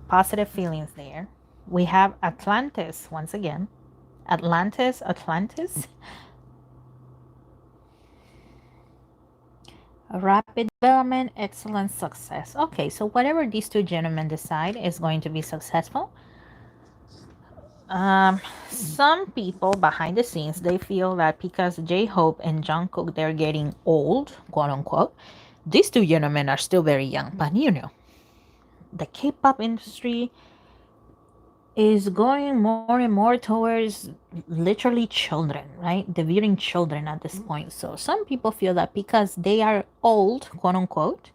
positive feelings there. We have Atlantis once again. Atlantis. Rapid development, excellent success. Okay, so whatever these two gentlemen decide is going to be successful. Some people behind the scenes, they feel that because J-Hope and Jungkook, they're getting old, quote unquote, these two gentlemen are still very young. But you know, the K-pop industry is going more and more towards literally children, right? Debuting children at this point. So some people feel that because they are old, quote unquote,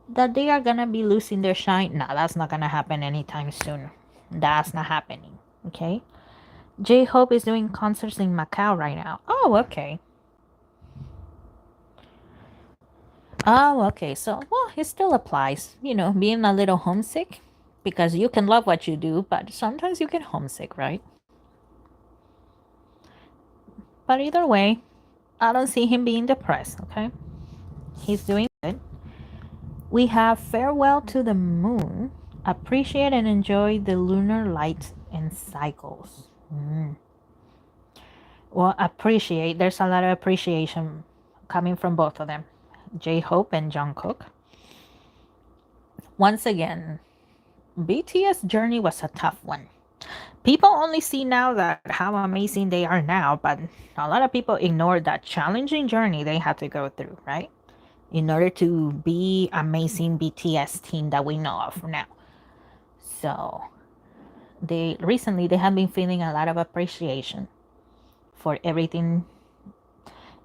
that they are gonna be losing their shine. No, that's not gonna happen anytime soon. That's not happening. Okay, J-Hope is doing concerts in Macau right now. Oh, okay. Oh, okay. So, well, it still applies. You know, being a little homesick, because you can love what you do, but sometimes you get homesick, right? But either way, I don't see him being depressed, okay? He's doing good. We have Farewell to the Moon. Appreciate and enjoy the lunar light and cycles. Well, appreciate. There's a lot of appreciation coming from both of them, J-Hope and Jungkook. Once again, BTS journey was a tough one. People only see now that how amazing they are now, but a lot of people ignore that challenging journey they had to go through, right? In order to be amazing BTS team that we know of now. So they have been feeling a lot of appreciation for everything,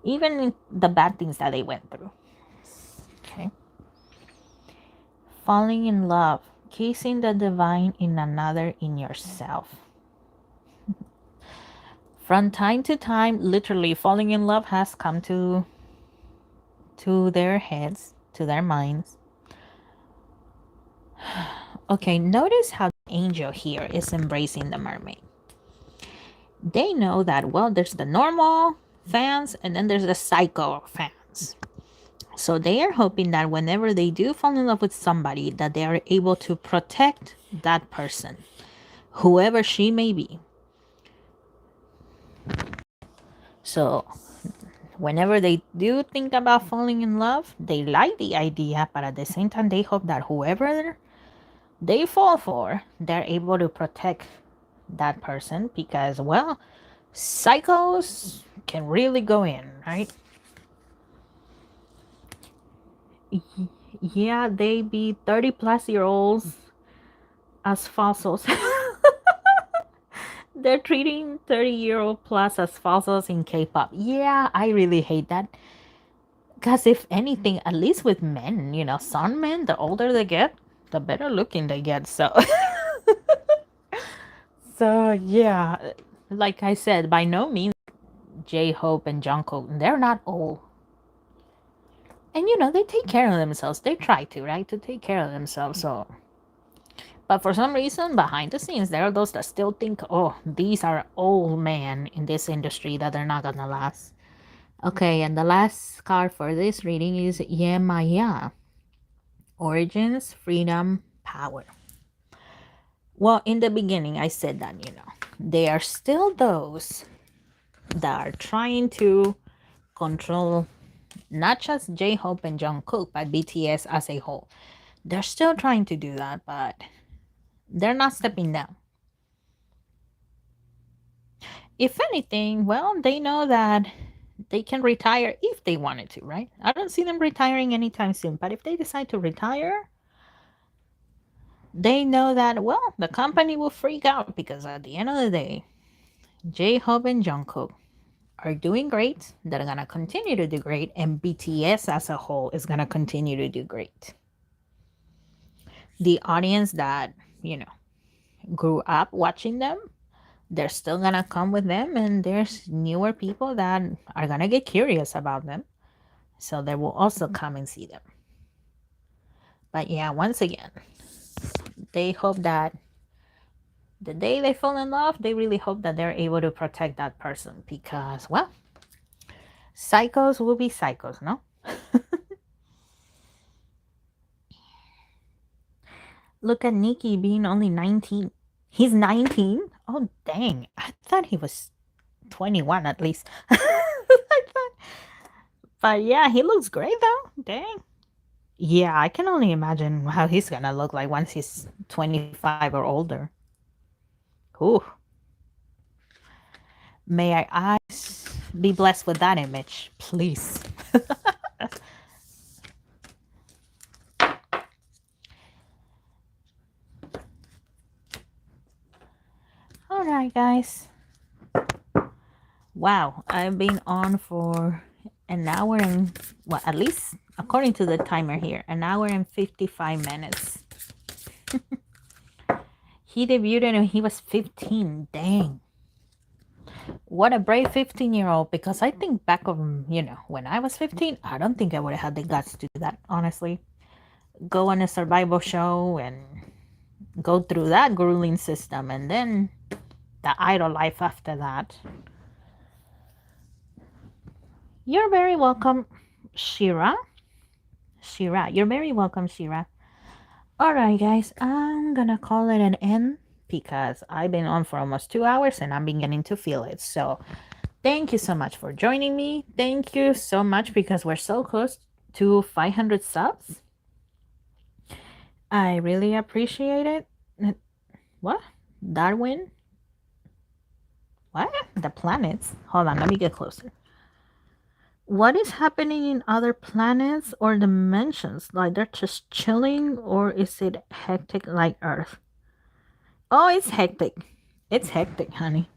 even the bad things that they went through. Okay. Falling in love, kissing the divine in another in yourself. From time to time, literally falling in love has come to their heads, to their minds. Okay, notice how the angel here is embracing the mermaid. They know that, well, there's the normal fans and then there's the psycho fans. So they are hoping that whenever they do fall in love with somebody, that they are able to protect that person, whoever she may be. So whenever they do think about falling in love, they like the idea, but at the same time, they hope that whoever they fall for, they're able to protect that person because, well, psychos can really go in, right? Yeah, they be 30-plus-year-olds as falsos. They're treating 30-year-old plus as falsos in K-pop. Yeah, I really hate that. Because if anything, at least with men, you know, some men, the older they get, the better looking they get. So, so yeah, like I said, by no means J-Hope and Jungkook, they're not old. And you know, they take care of themselves. They try to, right? To take care of themselves. So, but for some reason, behind the scenes, there are those that still think, oh, these are old men in this industry that they're not gonna last. Okay, and the last card for this reading is Yemaya. Origins, freedom, power. Well, in the beginning, I said that, you know, there are still those that are trying to control not just J-Hope and Jungkook, but BTS as a whole. They're still trying to do that, but they're not stepping down. If anything, well, they know that they can retire if they wanted to, right? I don't see them retiring anytime soon, but if they decide to retire, they know that, well, the company will freak out because at the end of the day, J-Hope and Jungkook are doing great. They're going to continue to do great. And BTS as a whole is going to continue to do great. The audience that, you know, grew up watching them, they're still going to come with them. And there's newer people that are going to get curious about them. So they will also come and see them. But yeah, once again, they hope that the day they fall in love, they really hope that they're able to protect that person because, well, psychos will be psychos, no? Look at Nikki being only 19. He's 19? Oh, dang. I thought he was 21 at least. But yeah, he looks great though. Dang. Yeah, I can only imagine how he's gonna look like once he's 25 or older. Ooh. May our eyes be blessed with that image, please. All right, guys. Wow, I've been on for an hour and, well, at least according to the timer here, an hour and 55 minutes. He debuted when he was 15. Dang. What a brave 15-year-old, because I think back of, when I was 15, I don't think I would have had the guts to do that, honestly. Go on a survival show and go through that grueling system and then the idle life after that. You're very welcome, Shira. Shira, you're very welcome, Shira. Alright, guys, I'm gonna call it an end because I've been on for almost 2 hours and I'm beginning to feel it. So, thank you so much for joining me. Thank you so much because we're so close to 500 subs. I really appreciate it. What? Darwin? What? The planets? Hold on, let me get closer. What is happening in other planets or dimensions? Like they're just chilling, or is it hectic like Earth? Oh, it's hectic. It's hectic, honey.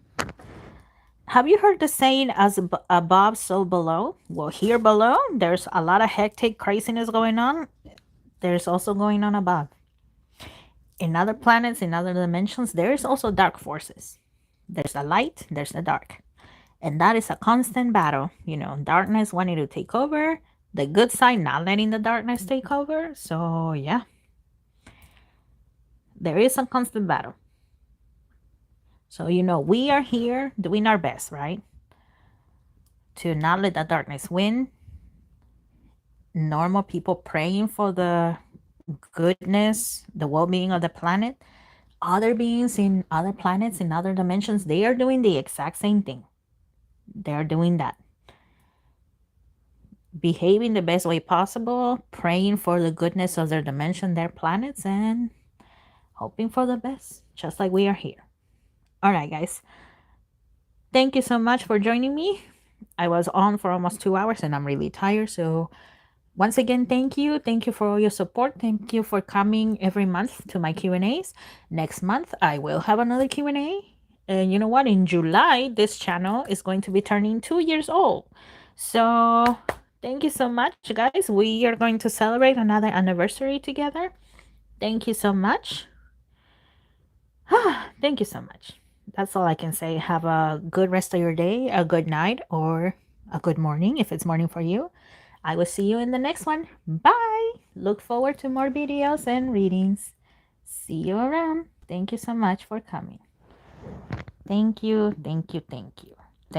Have you heard the saying, as above, so below? Well, here below, there's a lot of hectic craziness going on. There's also going on above. In other planets, in other dimensions, there is also dark forces. There's the light, there's the dark. And that is a constant battle. Darkness wanting to take over, the good side not letting the darkness take over. So, yeah. There is a constant battle. So, we are here doing our best, right? To not let the darkness win. Normal people praying for the goodness, the well-being of the planet. Other beings in other planets, in other dimensions, they are doing the exact same thing. They're doing that. Behaving the best way possible, praying for the goodness of their dimension, their planets, and hoping for the best, just like we are here. All right, guys. Thank you so much for joining me. I was on for almost 2 hours and I'm really tired. So once again, thank you. Thank you for all your support. Thank you for coming every month to my Q&As. Next month, I will have another Q&A. And you know what? In July, this channel is going to be turning 2 years old. So thank you so much, guys. We are going to celebrate another anniversary together. Thank you so much. Thank you so much. That's all I can say. Have a good rest of your day, a good night, or a good morning if it's morning for you. I will see you in the next one. Bye. Look forward to more videos and readings. See you around. Thank you so much for coming. Thank you. Thank you. Thank you.